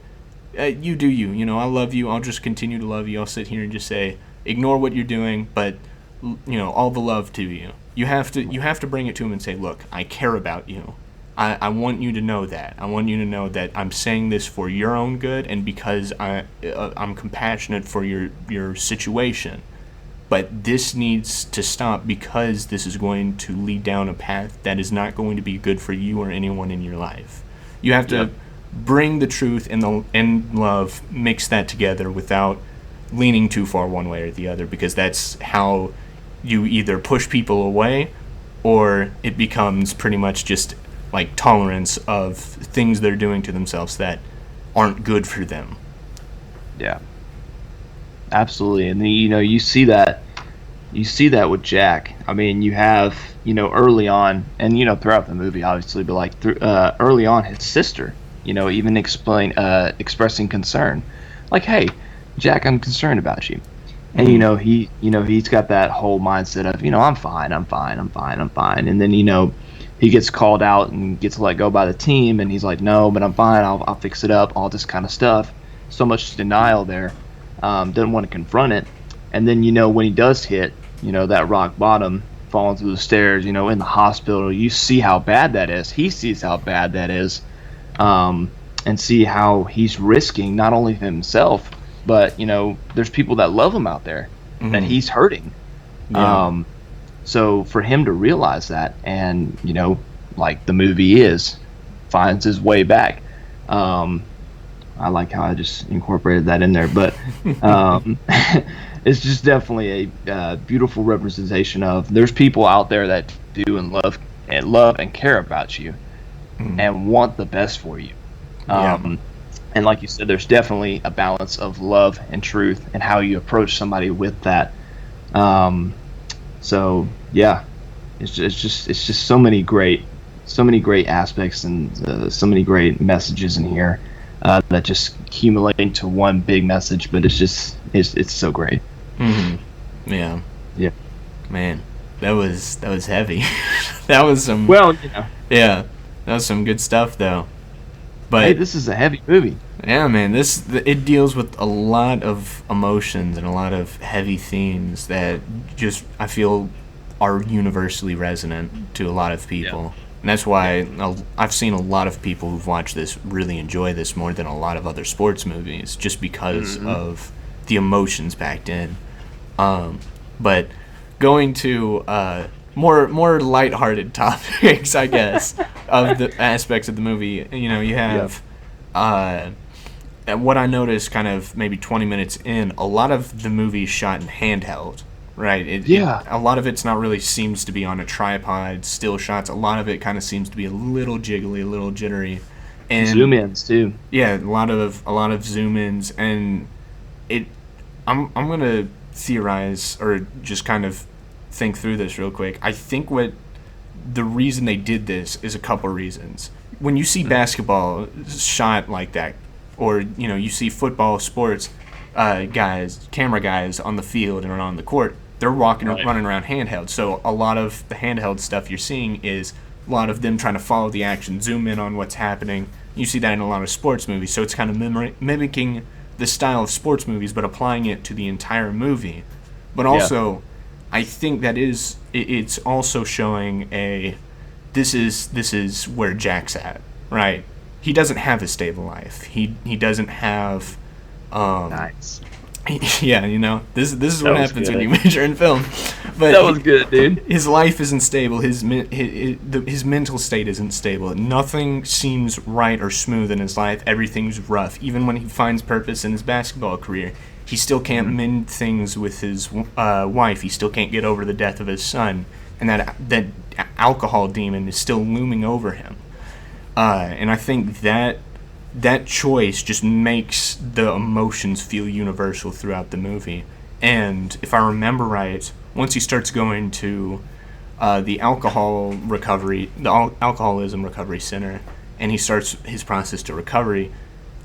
you do you, I love you, I'll just continue to love you, I'll sit here and just say, ignore what you're doing, but, all the love to you. You have to bring it to them and say, look, I care about you. I want you to know that. I want you to know that I'm saying this for your own good and because I'm compassionate for your situation. But this needs to stop because this is going to lead down a path that is not going to be good for you or anyone in your life. You have to bring the truth and love, mix that together without leaning too far one way or the other, because that's how you either push people away or it becomes pretty much just like tolerance of things they're doing to themselves that aren't good for them. Yeah. Absolutely. And you see that with Jack. I mean, you have, early on, and throughout the movie obviously, but like early on, his sister, even expressing concern. Like, hey, Jack, I'm concerned about you. And he's got that whole mindset of, I'm fine. And then he gets called out and gets let go by the team, and he's like, no, but I'm fine, I'll fix it up, all this kind of stuff. So much denial there. Doesn't want to confront it. And then when he does hit that rock bottom, falling through the stairs, in the hospital, you see how bad that is. He sees how bad that is, and see how he's risking not only himself, but there's people that love him out there that he's hurting. So for him to realize that, and like the movie finds his way back. I like how I just incorporated that in there, but it's just definitely a beautiful representation of there's people out there that do and love and care about you and want the best for you. Yeah. And like you said, there's definitely a balance of love and truth and how you approach somebody with that. So yeah, it's just so many great aspects and so many great messages in here that just accumulate into one big message. But it's so great. Yeah. Yeah. Man, that was heavy. That was some. Well, Yeah, that was some good stuff though. But hey, this is a heavy movie. yeah, man, it deals with a lot of emotions and a lot of heavy themes that just I feel are universally resonant to a lot of people. And that's why I've seen a lot of people who've watched this really enjoy this more than a lot of other sports movies, just because of the emotions packed in. But going to more lighthearted topics, I guess, of the aspects of the movie. You have and what I noticed, kind of maybe 20 minutes in, a lot of the movie is shot in handheld. Right. A lot of it's not really seems to be on a tripod, still shots. A lot of it kind of seems to be a little jiggly, a little jittery, and zoom ins too. Yeah, a lot of zoom ins, and I'm gonna theorize or just kind of think through this real quick. I think what the reason they did this is a couple reasons. When you see basketball shot like that, or you see football sports camera guys on the field and on the court, they're running around handheld. So a lot of the handheld stuff you're seeing is a lot of them trying to follow the action, zoom in on what's happening. You see that in a lot of sports movies. So it's kind of mimicking the style of sports movies, but applying it to the entire movie. But also, I think that it's also showing this is where Jack's at, right? He doesn't have a stable life. He doesn't have. Nice. Yeah, this is what happens when you major in film. But that was good, dude. His life isn't stable. His mental state isn't stable. Nothing seems right or smooth in his life. Everything's rough. Even when he finds purpose in his basketball career, he still can't mend things with his wife. He still can't get over the death of his son, and that alcohol demon is still looming over him. And I think that choice just makes the emotions feel universal throughout the movie. And if I remember right, once he starts going to the alcoholism recovery center, and he starts his process to recovery,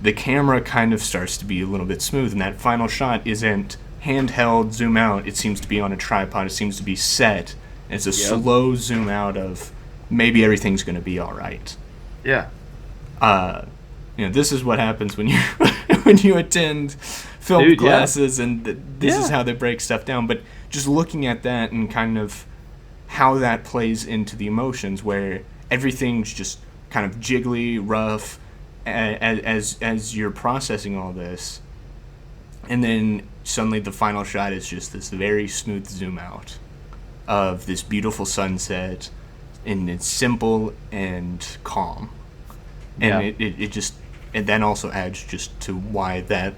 the camera kind of starts to be a little bit smooth, and that final shot isn't handheld zoom out. It seems to be on a tripod. It seems to be set. It's a slow zoom out of maybe everything's going to be all right. Yeah. This is what happens when you attend film classes, and this is how they break stuff down. But just looking at that and kind of how that plays into the emotions, where everything's just kind of jiggly, rough, as you're processing all this, and then suddenly the final shot is just this very smooth zoom out of this beautiful sunset, and it's simple and calm. And it then also adds just to why that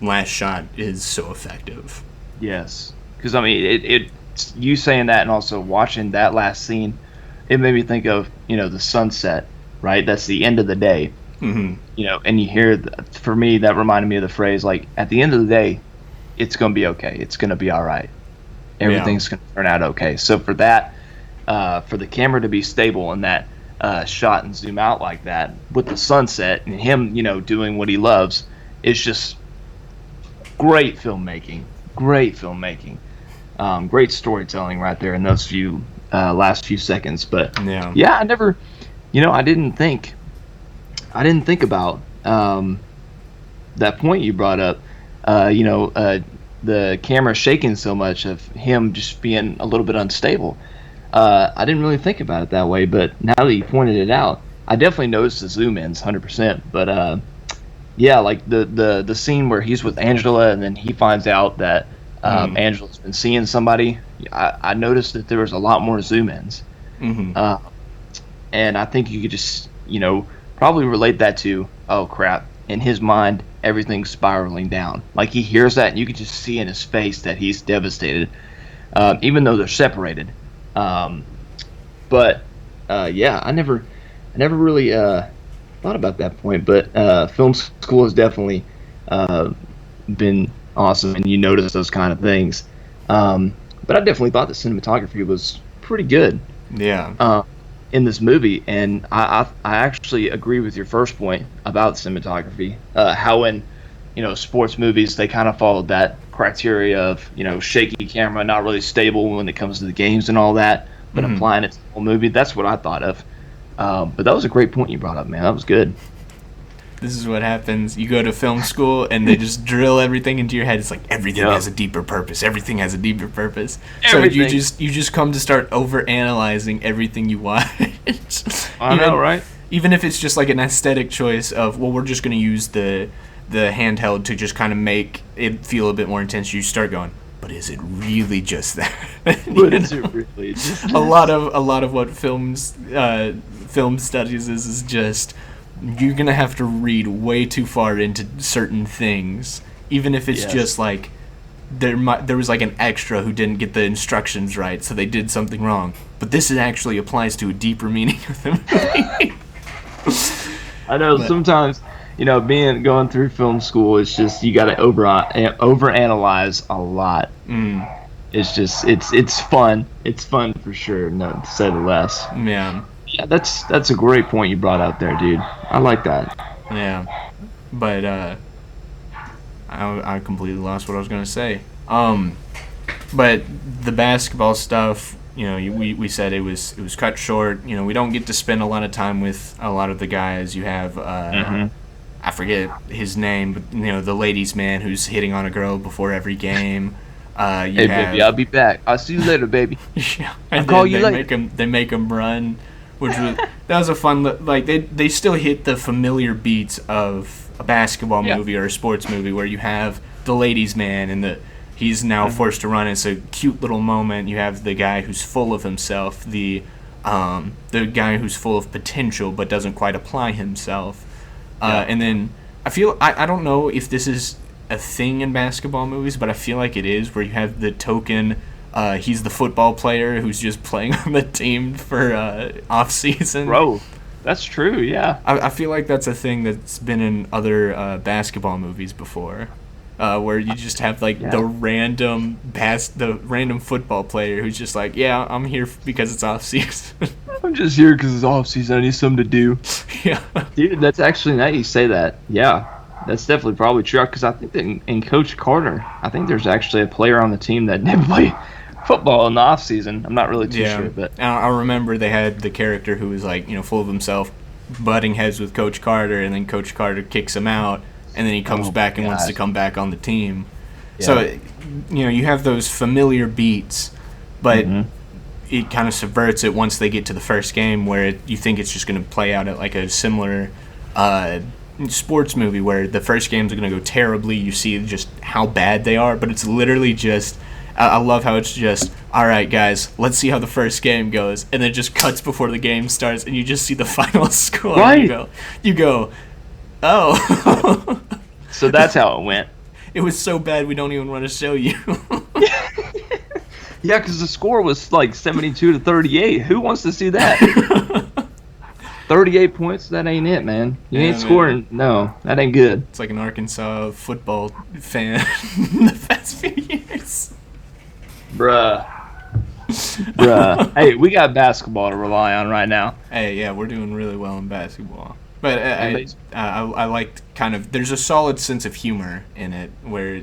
last shot is so effective. Yes, because I mean, you saying that and also watching that last scene, it made me think of the sunset, right? That's the end of the day. And you hear, for me, that reminded me of the phrase, like, at the end of the day, it's gonna be okay. It's gonna be all right. Everything's gonna turn out okay. So for that, for the camera to be stable and that shot and zoom out like that with the sunset and him doing what he loves, it's just great filmmaking, great storytelling right there in those last few seconds. But I never I didn't think about that point you brought up, the camera shaking so much of him just being a little bit unstable. I didn't really think about it that way, but now that you pointed it out, I definitely noticed the zoom ins 100%. But like the scene where he's with Angela and then he finds out that Angela's been seeing somebody, I noticed that there was a lot more zoom ins. And I think you could just probably relate that to, oh crap, in his mind, everything's spiraling down. Like he hears that, and you can just see in his face that he's devastated, even though they're separated. But yeah, I never really thought about that point. But film school has definitely been awesome, and you notice those kind of things. But I definitely thought the cinematography was pretty good. Yeah. In this movie, and I actually agree with your first point about cinematography. How in sports movies they kind of followed that criteria of shaky camera, not really stable when it comes to the games and all that, but applying it to the whole movie. That's what I thought of. But that was a great point you brought up, man. That was good. This is what happens. You go to film school and they just drill everything into your head. It's like everything has a deeper purpose. Everything has a deeper purpose. Everything. So you just come to start overanalyzing everything you watch. I know, right? Even if it's just like an aesthetic choice of, well, we're just going to use the handheld to just kind of make it feel a bit more intense. You start going, but is it really just that? But is it really just a lot of what film studies is just, you're gonna have to read way too far into certain things, even if it's just like there was like an extra who didn't get the instructions right, so they did something wrong. But this actually applies to a deeper meaning of the movie. I know sometimes, going through film school, it's just you got to overanalyze a lot. It's just it's fun. It's fun for sure, to say the less. Yeah. Yeah, that's a great point you brought out there, dude. I like that. Yeah, but I completely lost what I was gonna say. But the basketball stuff, we said it was cut short. We don't get to spend a lot of time with a lot of the guys. You have I forget his name, but the ladies' man who's hitting on a girl before every game. Hey, baby, I'll be back. I'll see you later, baby. Yeah, I'll call you later. They make him run. That was a fun, like, they still hit the familiar beats of a basketball movie or a sports movie where you have the ladies' man and he's now forced to run. It's a cute little moment. You have the guy who's full of himself, the guy who's full of potential but doesn't quite apply himself. And then I don't know if this is a thing in basketball movies, but I feel like it is, where you have the token. He's the football player who's just playing on the team for off season. Bro, that's true. Yeah. I feel like that's a thing that's been in other basketball movies before, where you just have the random football player who's just like, yeah, I'm here because it's off season. I'm just here because it's off season. I need something to do. Yeah. Dude, that's actually nice you say that. Yeah. That's definitely probably true, because I think that in Coach Carter, I think there's actually a player on the team that didn't play football in the off season. I'm not really too sure, but I remember they had the character who was full of himself, butting heads with Coach Carter, and then Coach Carter kicks him out, and then he comes back and wants to come back on the team. Yeah. So you have those familiar beats, but it kind of subverts it once they get to the first game, where you think it's just going to play out at like a similar sports movie where the first games are going to go terribly. You see just how bad they are, but it's literally just, I love how it's just, all right, guys, let's see how the first game goes, and then it just cuts before the game starts, and you just see the final score. Right. You go, oh. So that's how it went. It was so bad we don't even want to show you. Yeah, because the score was like 72-38. Who wants to see that? 38 points, that ain't it, man. You ain't scoring. No, that ain't good. It's like an Arkansas football fan in the past few years. Bruh. Hey, we got basketball to rely on right now. Hey, yeah, we're doing really well in basketball. But I liked there's a solid sense of humor in it, where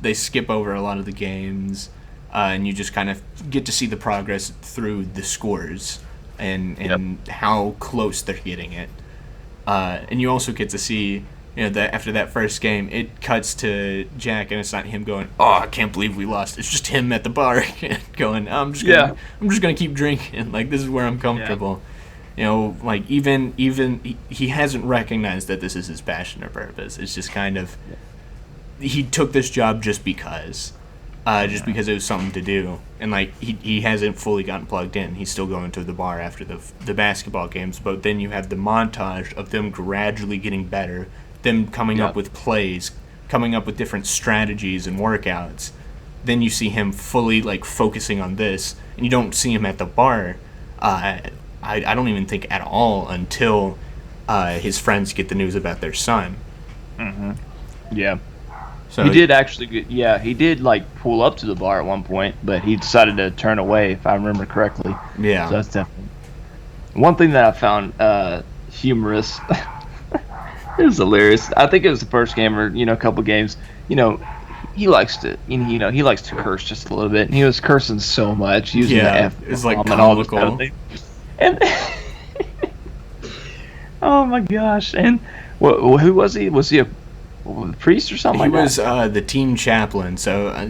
they skip over a lot of the games, and you just kind of get to see the progress through the scores. And how close they're getting it, and you also get to see that after that first game, it cuts to Jack, and it's not him going, "Oh, I can't believe we lost." It's just him at the bar going, "I'm just gonna keep drinking. Like, this is where I'm comfortable." Like even he hasn't recognized that this is his passion or purpose. It's just kind of he took this job just because. Because it was something to do, and he hasn't fully gotten plugged in. He's still going to the bar after the basketball games, but then you have the montage of them gradually getting better them coming up with plays, coming up with different strategies and workouts. Then you see him fully like focusing on this, and you don't see him at the bar. I don't even think at all until his friends get the news about their son. Mm-hmm. Yeah. So he did actually. Yeah, he did like pull up to the bar at one point, but he decided to turn away, if I remember correctly. Yeah. So that's definitely one thing that I found humorous. It was hilarious. I think it was the first game or a couple games. He likes to he likes to curse just a little bit, and he was cursing so much using the F it's like and all this kind of comical. thing. And oh my gosh! And who was he? Was he a priest or something? He like was that? the team chaplain. So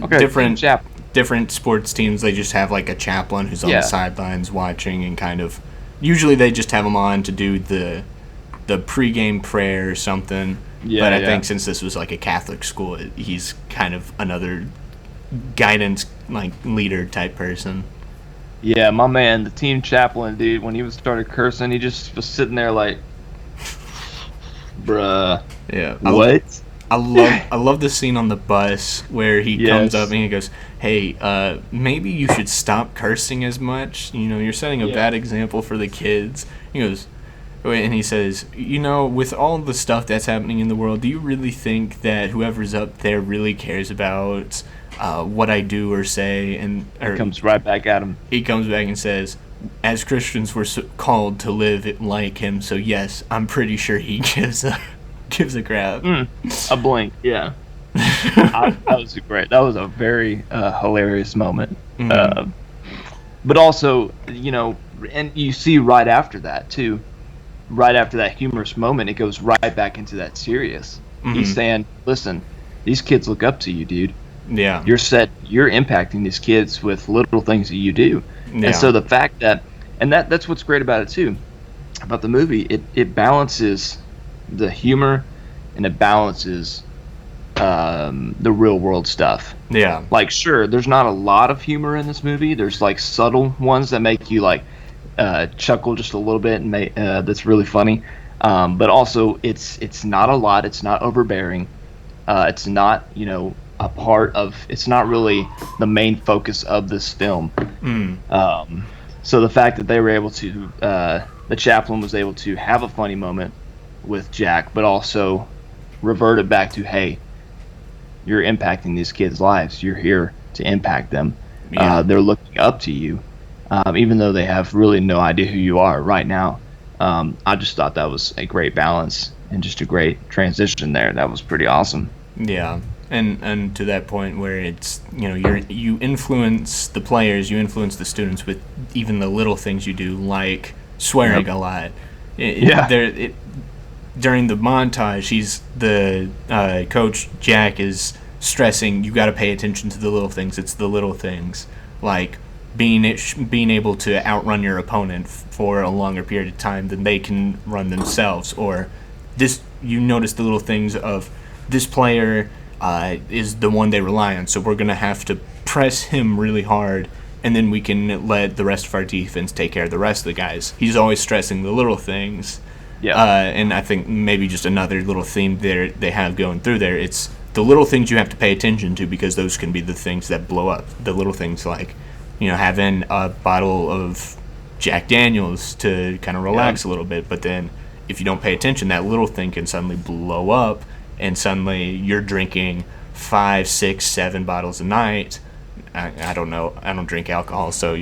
different sports teams, they just have like a chaplain who's on the sidelines watching and kind of. Usually they just have him on to do the pregame prayer or something. Yeah, but I think since this was like a Catholic school, he's kind of another guidance like leader type person. Yeah, my man, the team chaplain, dude, when he started cursing, he just was sitting there like, bruh. Yeah. What? I love the scene on the bus where he comes up and he goes, "Hey, maybe you should stop cursing as much. You're setting a bad example for the kids." He goes, and he says, with all the stuff that's happening in the world, do you really think that whoever's up there really cares about what I do or say? And he comes right back at him. He comes back and says, as Christians, we're called to live like him. So yes, I'm pretty sure he gives a crap. A blink, yeah. That was a very hilarious moment. Mm-hmm. But also, and you see right after that too. Right after that humorous moment, it goes right back into that serious. Mm-hmm. He's saying, listen, these kids look up to you, dude. Yeah. You're impacting these kids with little things that you do. Yeah. And so the fact that, and that's what's great about it too, about the movie, it balances the humor and it balances the real world stuff. Yeah. Like, sure, there's not a lot of humor in this movie. There's like subtle ones that make you like, chuckle just a little bit, and that's really funny. But also, it's not a lot. It's not overbearing. It's not it's not really the main focus of this film. So the fact that they were able to, the chaplain was able to have a funny moment with Jack, but also revert it back to, hey, you're impacting these kids' lives. You're here to impact them. Yeah. They're looking up to you. Even though they have really no idea who you are right now. I just thought that was a great balance and just a great transition there. That was pretty awesome. Yeah, and to that point where it's you influence the players, you influence the students with even the little things you do, like swearing a lot. During the montage, the coach Jack is stressing you got to pay attention to the little things. It's the little things like being able to outrun your opponent for a longer period of time than they can run themselves, or this you notice the little things of this player is the one they rely on, so we're going to have to press him really hard, and then we can let the rest of our defense take care of the rest of the guys. He's always stressing the little things. Yeah. And I think maybe just another little theme there they have going through there, it's the little things you have to pay attention to, because those can be the things that blow up. The little things like having a bottle of Jack Daniels to kind of relax a little bit, but then if you don't pay attention, that little thing can suddenly blow up, and suddenly you're drinking 5, 6, 7 bottles a night. I don't know. I don't drink alcohol, so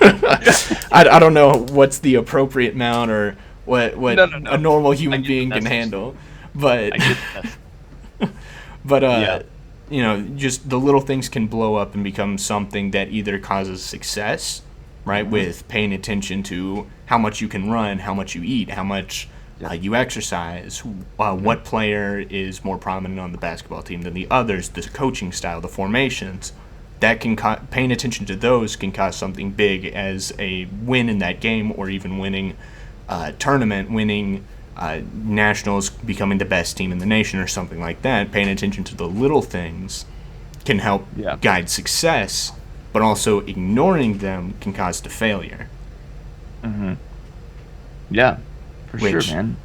I don't know what's the appropriate amount or what a normal human being can handle. But just the little things can blow up and become something that either causes success, right, with paying attention to how much you can run, how much you eat, how much you exercise, what player is more prominent on the basketball team than the others, the coaching style, the formations. That can paying attention to those can cause something big as a win in that game, or even winning a tournament, winning nationals, becoming the best team in the nation or something like that. Paying attention to the little things can help guide success, but also ignoring them can cause to failure. Yeah, For sure, man.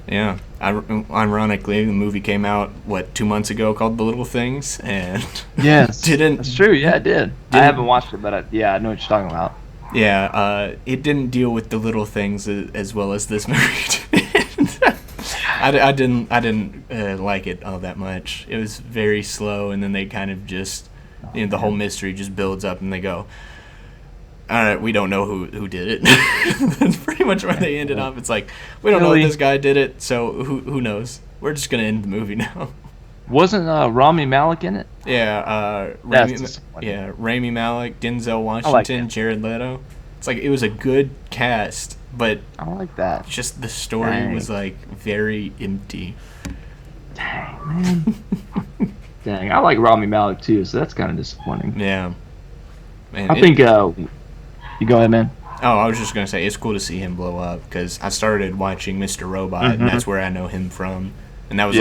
Yeah. Ironically, the movie came out 2 months ago called The Little Things, and yes, that's true. Yeah, it did. I haven't watched it, but I know what you're talking about. Yeah, it didn't deal with the little things as well as this movie did. I didn't like it all that much. It was very slow, and then they kind of just, the whole mystery just builds up, and they go, all right, we don't know who did it. That's pretty much where they ended up. It's like, we don't know if this guy did it, so who knows? We're just going to end the movie now. Wasn't Rami Malek in it? Yeah, Rami Malek, Denzel Washington, Jared Leto. It's like, it was a good cast, but I like that. Just the story was like very empty. Dang, man. Dang, I like Rami Malek too, so that's kind of disappointing. Yeah. Man, I think you go ahead, man. Oh, I was just going to say, it's cool to see him blow up, because I started watching Mr. Robot, and that's where I know him from. And that was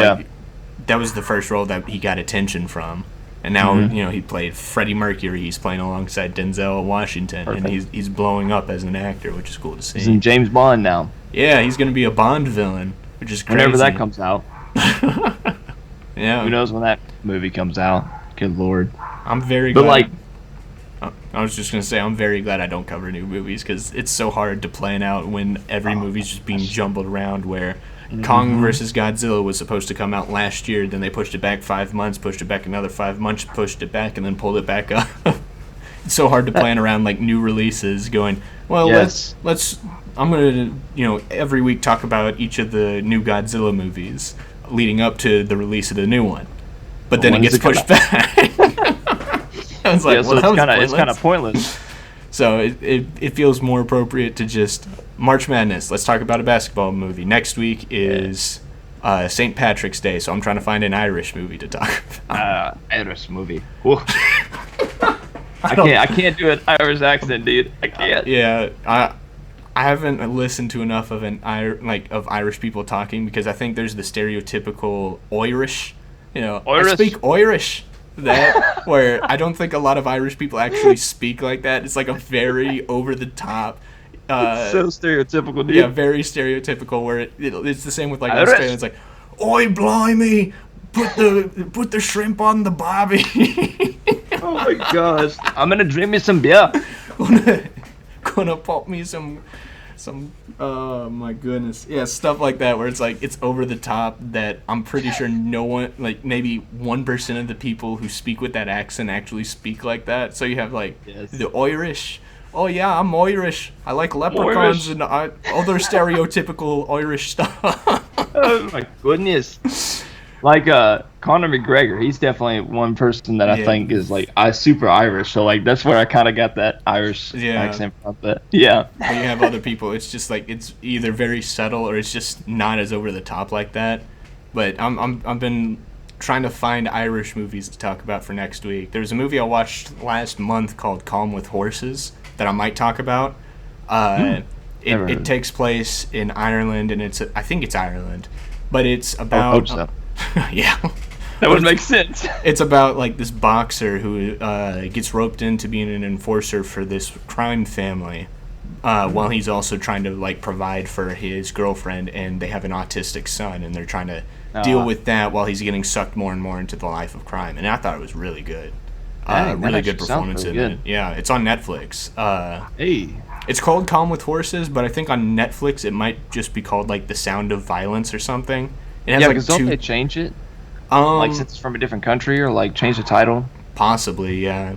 that was the first role that he got attention from. And now, he played Freddie Mercury. He's playing alongside Denzel Washington, and he's blowing up as an actor, which is cool to see. He's in James Bond now. Yeah, he's going to be a Bond villain, which is crazy. Whenever that comes out. Yeah. Who knows when that movie comes out? Good Lord. I'm very glad. I was just going to say, I'm very glad I don't cover new movies, because it's so hard to plan out when every movie's just being jumbled around, where Kong vs. Godzilla was supposed to come out last year, then they pushed it back 5 months, pushed it back another 5 months, pushed it back, and then pulled it back up. It's so hard to plan around, like, new releases, going, well, let's I'm going to, every week talk about each of the new Godzilla movies leading up to the release of the new one. But then it gets pushed back. I was like, so it's kind of pointless. So it feels more appropriate to just March Madness. Let's talk about a basketball movie. Next week is St. Patrick's Day, so I'm trying to find an Irish movie to talk about. Irish movie. I can't do an Irish accent, dude. I can't. Yeah, I haven't listened to enough of of Irish people talking, because I think there's the stereotypical Irish. I speak Irish. That where I don't think a lot of Irish people actually speak like that. It's like a very over the top. It's so stereotypical, dude. Yeah, very stereotypical. Where it's the same with like Australians. Like, oi blimey, put the shrimp on the barbie. Oh my gosh, I'm gonna drink me some beer. Gonna pop me some. Oh my goodness, yeah, stuff like that where it's like it's over the top, that I'm pretty sure no one, like maybe 1% of the people who speak with that accent actually speak like that. So you have like the Irish. Oh yeah, I'm Irish. I like leprechauns and other stereotypical Irish stuff. Oh my goodness. Like Conor McGregor, he's definitely one person that I think is like super Irish. So like that's where I kind of got that Irish accent from. But when you have other people, it's just like it's either very subtle or it's just not as over the top like that. But I've been trying to find Irish movies to talk about for next week. There's a movie I watched last month called Calm with Horses that I might talk about. It takes place in Ireland, and I think it's Ireland, but it's about. I hope so. Yeah. That would make sense. It's about like this boxer who gets roped into being an enforcer for this crime family, while he's also trying to like provide for his girlfriend, and they have an autistic son, and they're trying to deal with that while he's getting sucked more and more into the life of crime. And I thought it was really good. Really good performance in it. Yeah, it's on Netflix. It's called Calm with Horses, but I think on Netflix it might just be called like The Sound of Violence or something. It has because don't they change it? Like since it's from a different country, or like change the title? Possibly, yeah.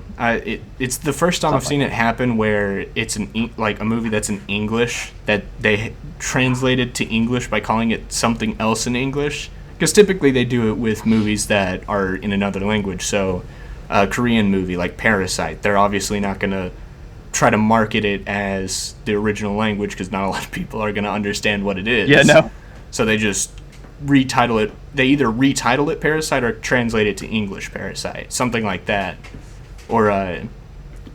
It's the first time I've seen it happen where it's like a movie that's in English that they translated to English by calling it something else in English. Because typically they do it with movies that are in another language. So a Korean movie like Parasite, they're obviously not going to try to market it as the original language because not a lot of people are going to understand what it is. Yeah, no. So they just retitle it. They either retitle it Parasite or translate it to English Parasite, something like that. Or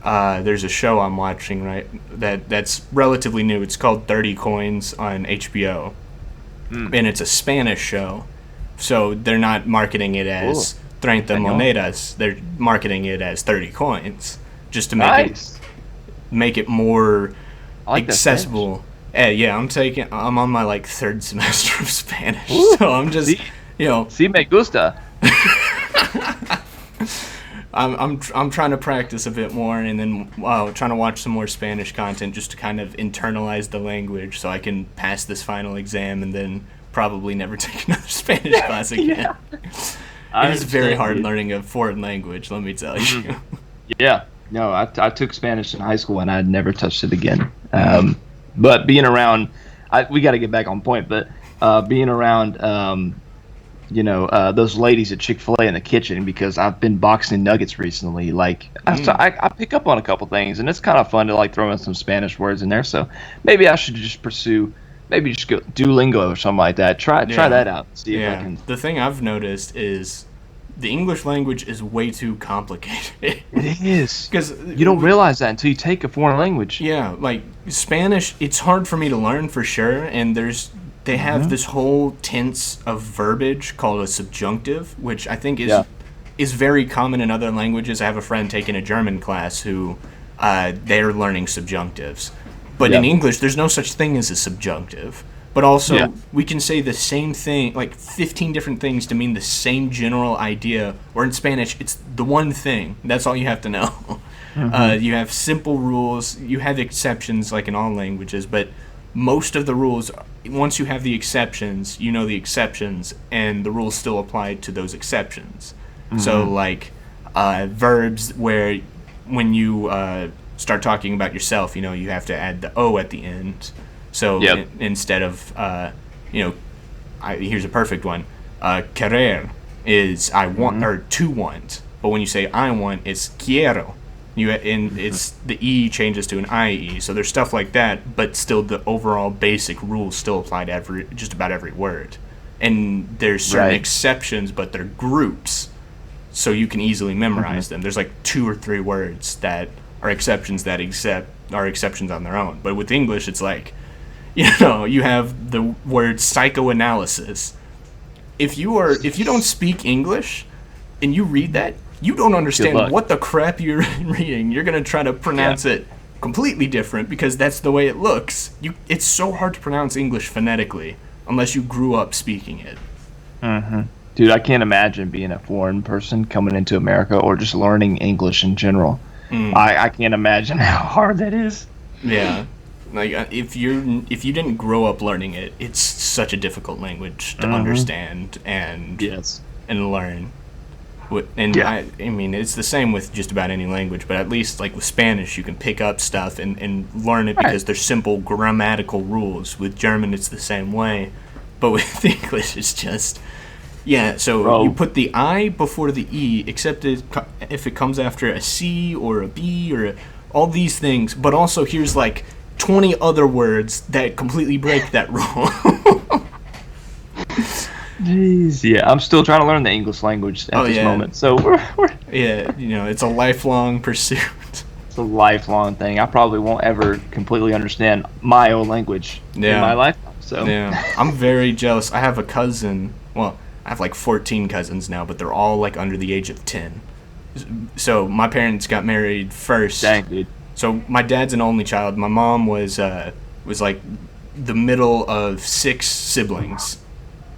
there's a show I'm watching that's relatively new. It's called 30 Coins on HBO, and it's a Spanish show. So they're not marketing it as 30 monedas. They're marketing it as 30 coins, just to make it more accessible. Yeah, I'm on my like third semester of Spanish, so I'm just, See, si me gusta. I'm trying to practice a bit more, and then trying to watch some more Spanish content just to kind of internalize the language, so I can pass this final exam and then probably never take another Spanish class again. It is very hard learning a foreign language, let me tell you. Yeah. No, I took Spanish in high school and I never touched it again. But being around, we got to get back on point. But being around, those ladies at Chick-fil-A in the kitchen, because I've been boxing nuggets recently. Like I pick up on a couple things, and it's kind of fun to like throw in some Spanish words in there. So maybe I should just pursue. Maybe just go Duolingo or something like that. Try that out. See if I can. The thing I've noticed is the English language is way too complicated. It is. Because you don't realize that until you take a foreign language. Yeah, like Spanish, it's hard for me to learn for sure, and they have this whole tense of verbiage called a subjunctive, which I think is very common in other languages. I have a friend taking a German class who they're learning subjunctives. But in English, there's no such thing as a subjunctive. But also, we can say the same thing, like 15 different things to mean the same general idea. Or in Spanish, it's the one thing. That's all you have to know. You have simple rules. You have exceptions, like in all languages. But most of the rules, once you have the exceptions, you know the exceptions, and the rules still apply to those exceptions. So, like, verbs where when you start talking about yourself, you have to add the O at the end. So instead of, here's a perfect one. Querer is I want, or to want. But when you say I want, it's quiero. It's the E changes to an IE. So there's stuff like that, but still the overall basic rules still apply to just about every word. And there's certain exceptions, but they're groups. So you can easily memorize them. There's like 2 or 3 words that are exceptions are exceptions on their own. But with English, it's like, you have the word psychoanalysis. If you don't speak English and you read that, you don't understand what the crap you're reading. You're going to try to pronounce it completely different because that's the way it looks. It's so hard to pronounce English phonetically unless you grew up speaking it. Dude, I can't imagine being a foreign person coming into America or just learning English in general. I can't imagine how hard that is. Yeah. Like if you didn't grow up learning it, it's such a difficult language to understand and learn. And I mean, it's the same with just about any language, but at least like with Spanish, you can pick up stuff and learn it because there's simple grammatical rules. With German, it's the same way, but with English, it's just So you put the I before the E, except if it comes after a C or a B or all these things. But also, here's like 20 other words that completely break that rule. Jeez. Yeah, I'm still trying to learn the English language at this moment. So we're it's a lifelong pursuit. It's a lifelong thing. I probably won't ever completely understand my own language in my life. So I'm very jealous. I have a cousin. Well, I have like 14 cousins now, but they're all like under the age of 10. So my parents got married first. Dang, dude. So my dad's an only child. My mom was like the middle of 6 siblings.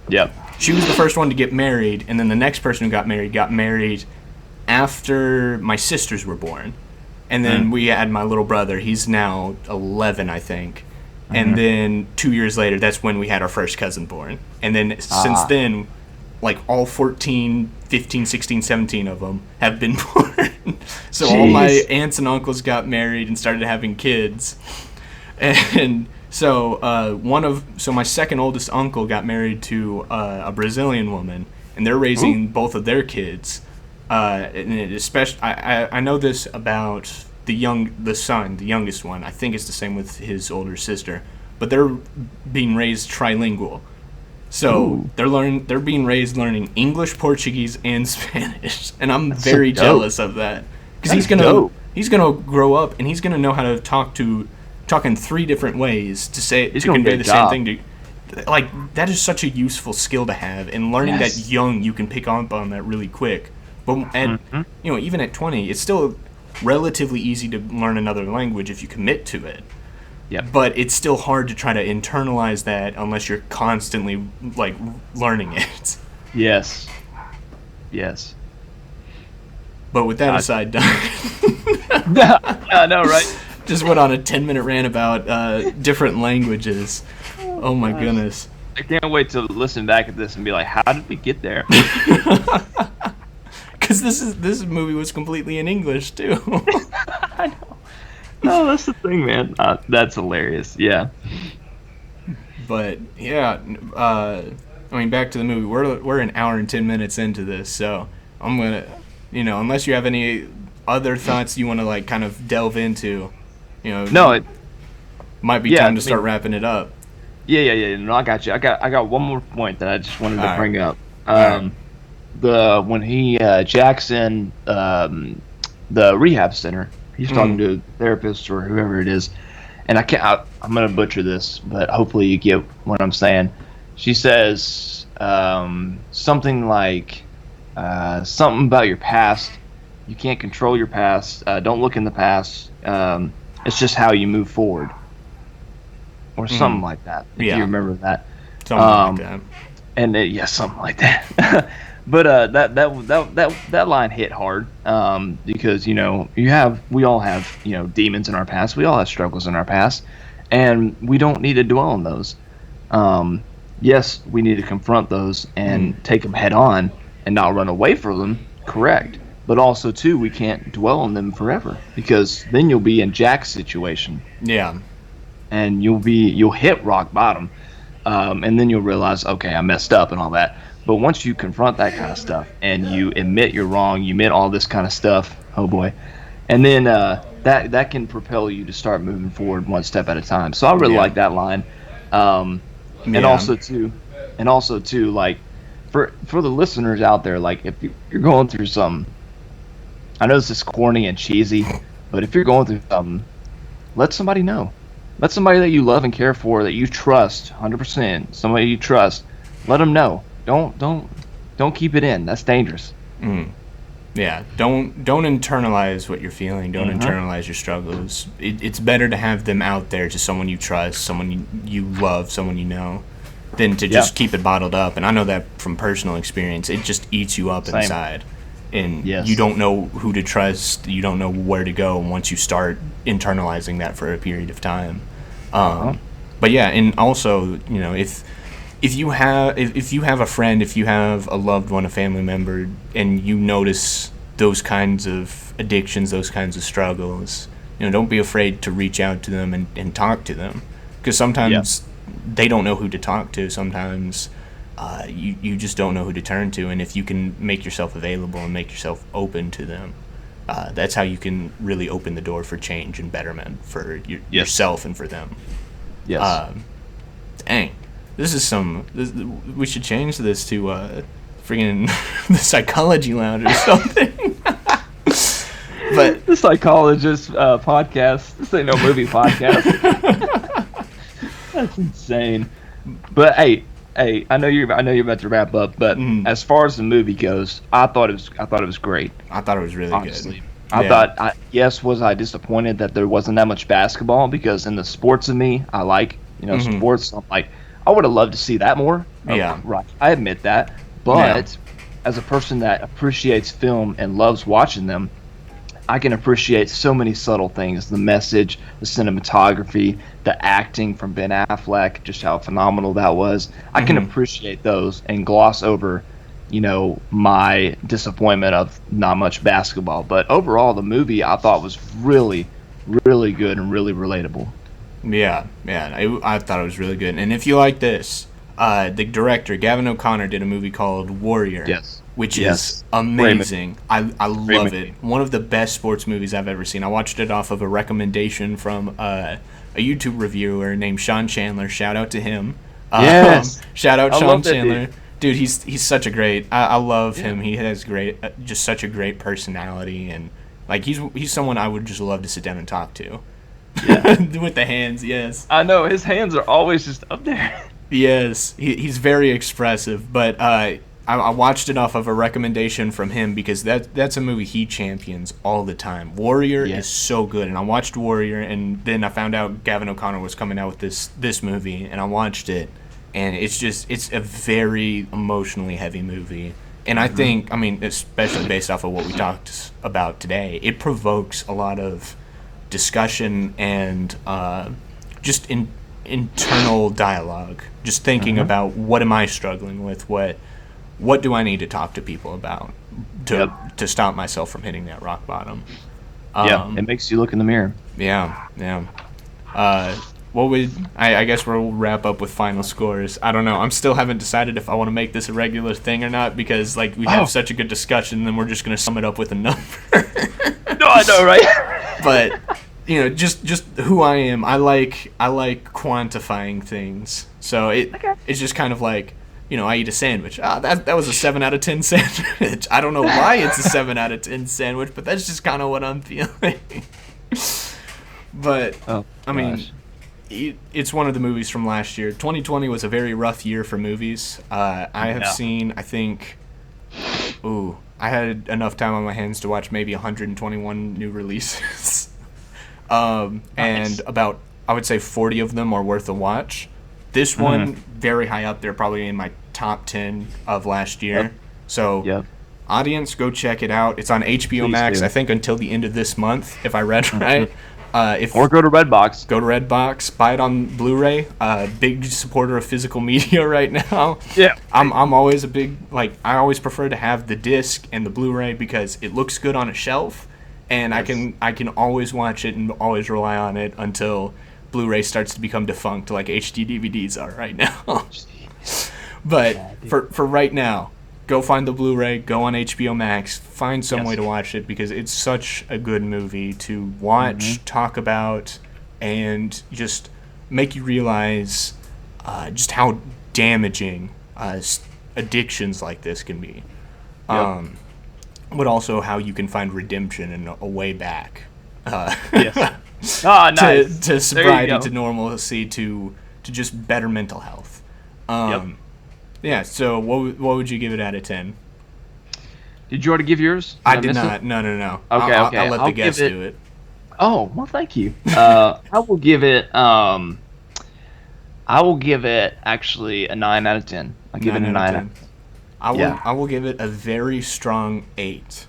Yep. She was the first one to get married, and then the next person who got married after my sisters were born. And then we had my little brother. He's now 11, I think. And then 2 years later, that's when we had our first cousin born. And then since then, like all 14, 15, 16, 17 of them have been born. So all my aunts and uncles got married and started having kids. And so my second oldest uncle got married to a Brazilian woman, and they're raising both of their kids. And especially, I know this about the son, the youngest one. I think it's the same with his older sister, but they're being raised trilingual. So they're being raised learning English, Portuguese, and Spanish, and I'm very jealous of that because he's gonna grow up and he's gonna know how to talk in 3 different ways to convey the same thing. Like that is such a useful skill to have, and learning that young, you can pick up on that really quick. But even at 20, it's still relatively easy to learn another language if you commit to it. Yep. But it's still hard to try to internalize that unless you're constantly like learning it. Yes. Yes. But with that aside, I know, right? Just went on a 10-minute rant about different languages. Oh my goodness. I can't wait to listen back at this and be like, how did we get there? Because this movie was completely in English too. I know. No, that's the thing, man. That's hilarious. Yeah. But yeah, I mean, back to the movie. We're an hour and 10 minutes into this, so I'm gonna, unless you have any other thoughts you want to like kind of delve into, No, it might be time to start wrapping it up. Yeah. No, I got you. I got one more point that I just wanted to bring up. When Jackson, the rehab center, he's talking to a therapist or whoever it is, and I'm gonna butcher this, but hopefully you get what I'm saying. She says something like something about your past. You can't control your past. Don't look in the past. It's just how you move forward, or something like that. If you remember that. Something like that. And something like that. But that line hit hard because we all have demons in our past. We all have struggles in our past, and we don't need to dwell on those. Yes, we need to confront those and take them head on and not run away from them. Correct. But also too, we can't dwell on them forever because then you'll be in Jack's situation. Yeah. And you'll hit rock bottom, and then you'll realize, okay, I messed up and all that. But once you confront that kind of stuff and you admit you're wrong, you admit all this kind of stuff, oh boy, and then that can propel you to start moving forward one step at a time. So I really like that line, and also too, like for the listeners out there, like if you're going through something, I know this is corny and cheesy, but if you're going through something, let somebody know. Let somebody that you love and care for, that you trust 100%, somebody you trust, let them know. Don't keep it in. That's dangerous. Yeah, don't internalize what you're feeling. Don't internalize your struggles. It's better to have them out there to someone you trust, someone you love, someone you know, than to just keep it bottled up. And I know that from personal experience. It just eats you up inside. And you don't know who to trust. You don't know where to go once you start internalizing that for a period of time. But yeah, and also, if you have a friend, if you have a loved one, a family member, and you notice those kinds of addictions, those kinds of struggles, don't be afraid to reach out to them and talk to them, because sometimes they don't know who to talk to. Sometimes you just don't know who to turn to, and if you can make yourself available and make yourself open to them, that's how you can really open the door for change and betterment for yourself and for them. Yes. Dang. We should change this to friggin' the Psychology Lounge or something. But the Psychologist podcast. This ain't no movie podcast. That's insane. But hey, I know you're about to wrap up. But as far as the movie goes, I thought it was great. I thought it was really good. Was I disappointed that there wasn't that much basketball, because in the sports of me, I like sports. I'm like, I would have loved to see that more. Yeah. Right. I admit that. But as a person that appreciates film and loves watching them, I can appreciate so many subtle things. The message, the cinematography, the acting from Ben Affleck, just how phenomenal that was. I can appreciate those and gloss over, my disappointment of not much basketball. But overall, the movie I thought was really, really good and really relatable. Yeah, I thought it was really good. And if you like this, the director, Gavin O'Connor, did a movie called Warrior, which is amazing. I love it. One of the best sports movies I've ever seen. I watched it off of a recommendation from a YouTube reviewer named Sean Chandler. Shout out to him. Shout out Sean Chandler. Dude, he's such a great. I love him. He has just such a great personality, and like he's someone I would just love to sit down and talk to. Yeah. With the hands, yes. I know, his hands are always just up there. Yes, he's very expressive, but I I watched it off of a recommendation from him because that's a movie he champions all the time. Warrior is so good, and I watched Warrior, and then I found out Gavin O'Connor was coming out with this movie, and I watched it, and it's a very emotionally heavy movie. And I think, I mean, especially based off of what we talked about today, it provokes a lot of discussion and just internal dialogue. Just thinking about what am I struggling with, what do I need to talk to people about to stop myself from hitting that rock bottom? It makes you look in the mirror. Yeah. I guess we'll wrap up with final scores. I don't know. I'm still haven't decided if I want to make this a regular thing or not because like we have such a good discussion, and then we're just going to sum it up with a number. No, I know, right? But just who I am. I like quantifying things. So it's just kind of like, I eat a sandwich. That was a 7 out of 10 sandwich. I don't know why it's a 7 out of 10 sandwich, but that's just kind of what I'm feeling. But I mean, it's one of the movies from last year. 2020 was a very rough year for movies. I have seen, I think, I had enough time on my hands to watch maybe 121 new releases. And about, I would say 40 of them are worth a watch. This one, very high up there, probably in my top 10 of last year. So, audience, go check it out. It's on HBO Max, I think, until the end of this month, if I read right. Or go to Redbox. Go to Redbox. Buy it on Blu-ray. Big supporter of physical media right now. Yeah. I'm always a big, I always prefer to have the disc and the Blu-ray because it looks good on a shelf, and I can always watch it and always rely on it until Blu-ray starts to become defunct like HD DVDs are right now. But for right now, go find the Blu-ray, go on HBO Max, find some way to watch it because it's such a good movie to watch, talk about, and just make you realize just how damaging addictions like this can be. But also how you can find redemption and a way back. Nice. To sobriety, to normalcy, to just better mental health. Yeah, so what would you give it out of 10? Did you already give yours? I did not. No. Okay. I'll let the guests do it. Oh, well, thank you. I will give it actually a 9 out of 10. I'll give it a 9 out of 10. I will give it a very strong 8.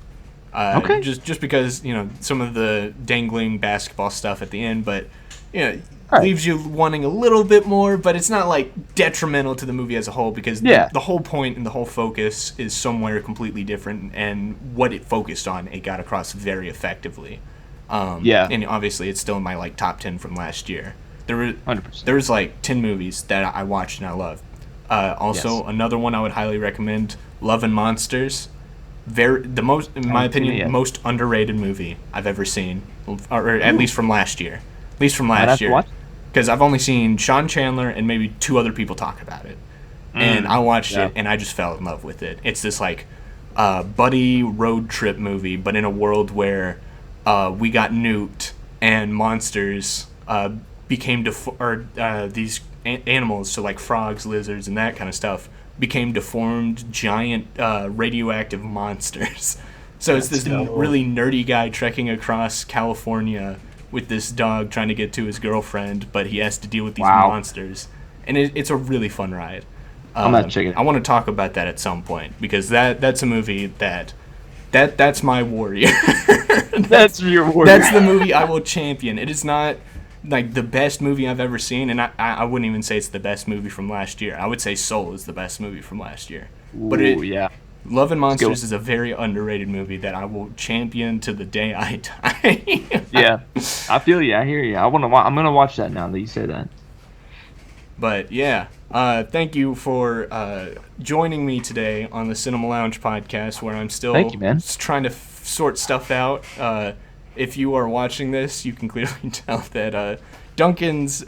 Just because, some of the dangling basketball stuff at the end, but leaves you wanting a little bit more, but it's not detrimental to the movie as a whole because the whole point and the whole focus is somewhere completely different, and what it focused on, it got across very effectively. And obviously it's still in my top 10 from last year. There was 10 movies that I watched and I loved. Another one I would highly recommend, Love and Monsters. In my opinion, most underrated movie I've ever seen, or at least from last year. Because I've only seen Sean Chandler and maybe 2 other people talk about it. And I watched it, and I just fell in love with it. It's this, buddy road trip movie, but in a world where we got nuked, and monsters became these animals, so frogs, lizards, and that kind of stuff, became deformed, giant, radioactive monsters. So it's this really nerdy guy trekking across California with this dog trying to get to his girlfriend, but he has to deal with these monsters. And it's a really fun ride. I'm not checking it. I want to talk about that at some point, because that's a movie that's my Warrior. That's your Warrior. That's the movie I will champion. It is not the best movie I've ever seen, and I wouldn't even say it's the best movie from last year. I would say Soul is the best movie from last year. But Love and Monsters is a very underrated movie that I will champion to the day I die. Yeah, I feel you. I hear you. I'm gonna watch that now that you say that. But thank you for joining me today on the Cinema Lounge podcast, where I'm still trying to sort stuff out. If you are watching this, you can clearly tell that Duncan's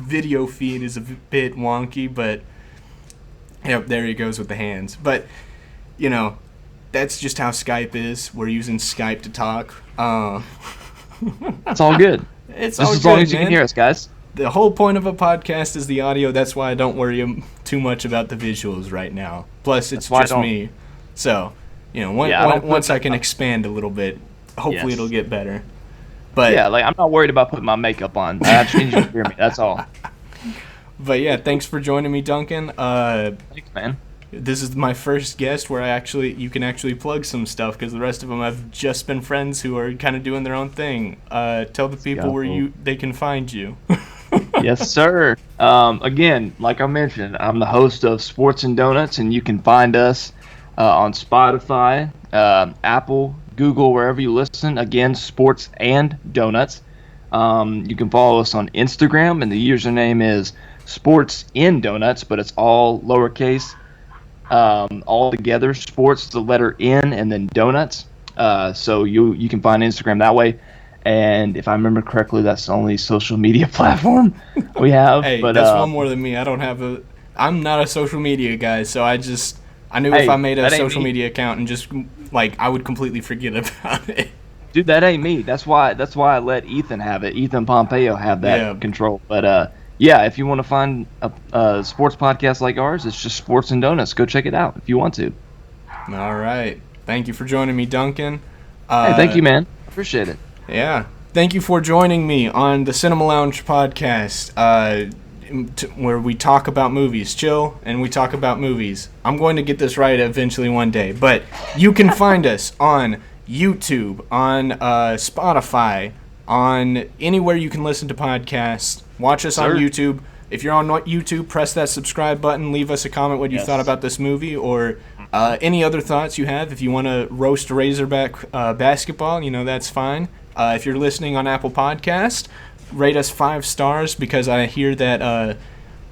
video feed is a bit wonky, but there he goes with the hands. But, that's just how Skype is. We're using Skype to talk. It's all good. It's just all as good, long as you can hear us, guys. the whole point of a podcast is the audio. That's why I don't worry too much about the visuals right now. Plus, it's just me. So, once I can expand a little bit, hopefully it'll get better. But yeah, like I'm not worried about putting my makeup on. I just need you to hear me. That's all. But yeah, thanks for joining me, Duncan. Thanks, man. This is my first guest where you can actually plug some stuff, because the rest of them have just been friends who are kind of doing their own thing. Tell the people where they can find you. Yes, sir. Again, like I mentioned, I'm the host of Sports and Donuts, and you can find us on Spotify, Apple, Google, wherever you listen. Again, Sports and Donuts. You can follow us on Instagram, and the username is Sports in Donuts, but it's all lowercase, all together. Sports, the letter N, and then Donuts. So you can find Instagram that way. And if I remember correctly, that's the only social media platform we have. Hey, but that's one more than me. I'm not a social media guy, so I knew if I made a social media account and just I would completely forget about it. Dude, that ain't me. That's why I let Ethan have it. Ethan Pompeo have that control. But yeah, if you want to find a sports podcast like ours, it's just Sports and Donuts. Go check it out if you want to. All right. Thank you for joining me, Duncan. Hey, thank you, man. Appreciate it. Yeah. Thank you for joining me on the Cinema Lounge podcast, where we talk about movies, chill, and we talk about movies. I'm going to get this right eventually one day, but you can find us on YouTube, on Spotify, on anywhere you can listen to podcasts. Watch us on YouTube. If you're on YouTube, press that subscribe button. Leave us a comment what you thought about this movie, or any other thoughts you have. If you want to roast Razorback basketball, that's fine. If you're listening on Apple Podcast, rate us 5 stars, because I hear that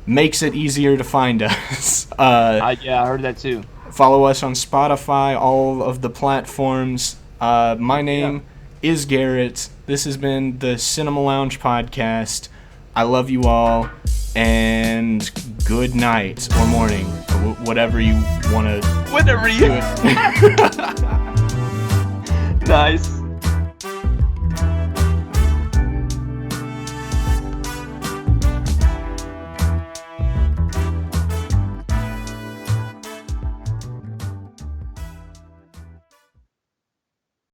makes it easier to find us. I heard that too. Follow us on Spotify, all of the platforms. My name is Garrett. This has been the Cinema Lounge podcast. I love you all, and good night or morning, or whatever you want to. Whatever you. Nice.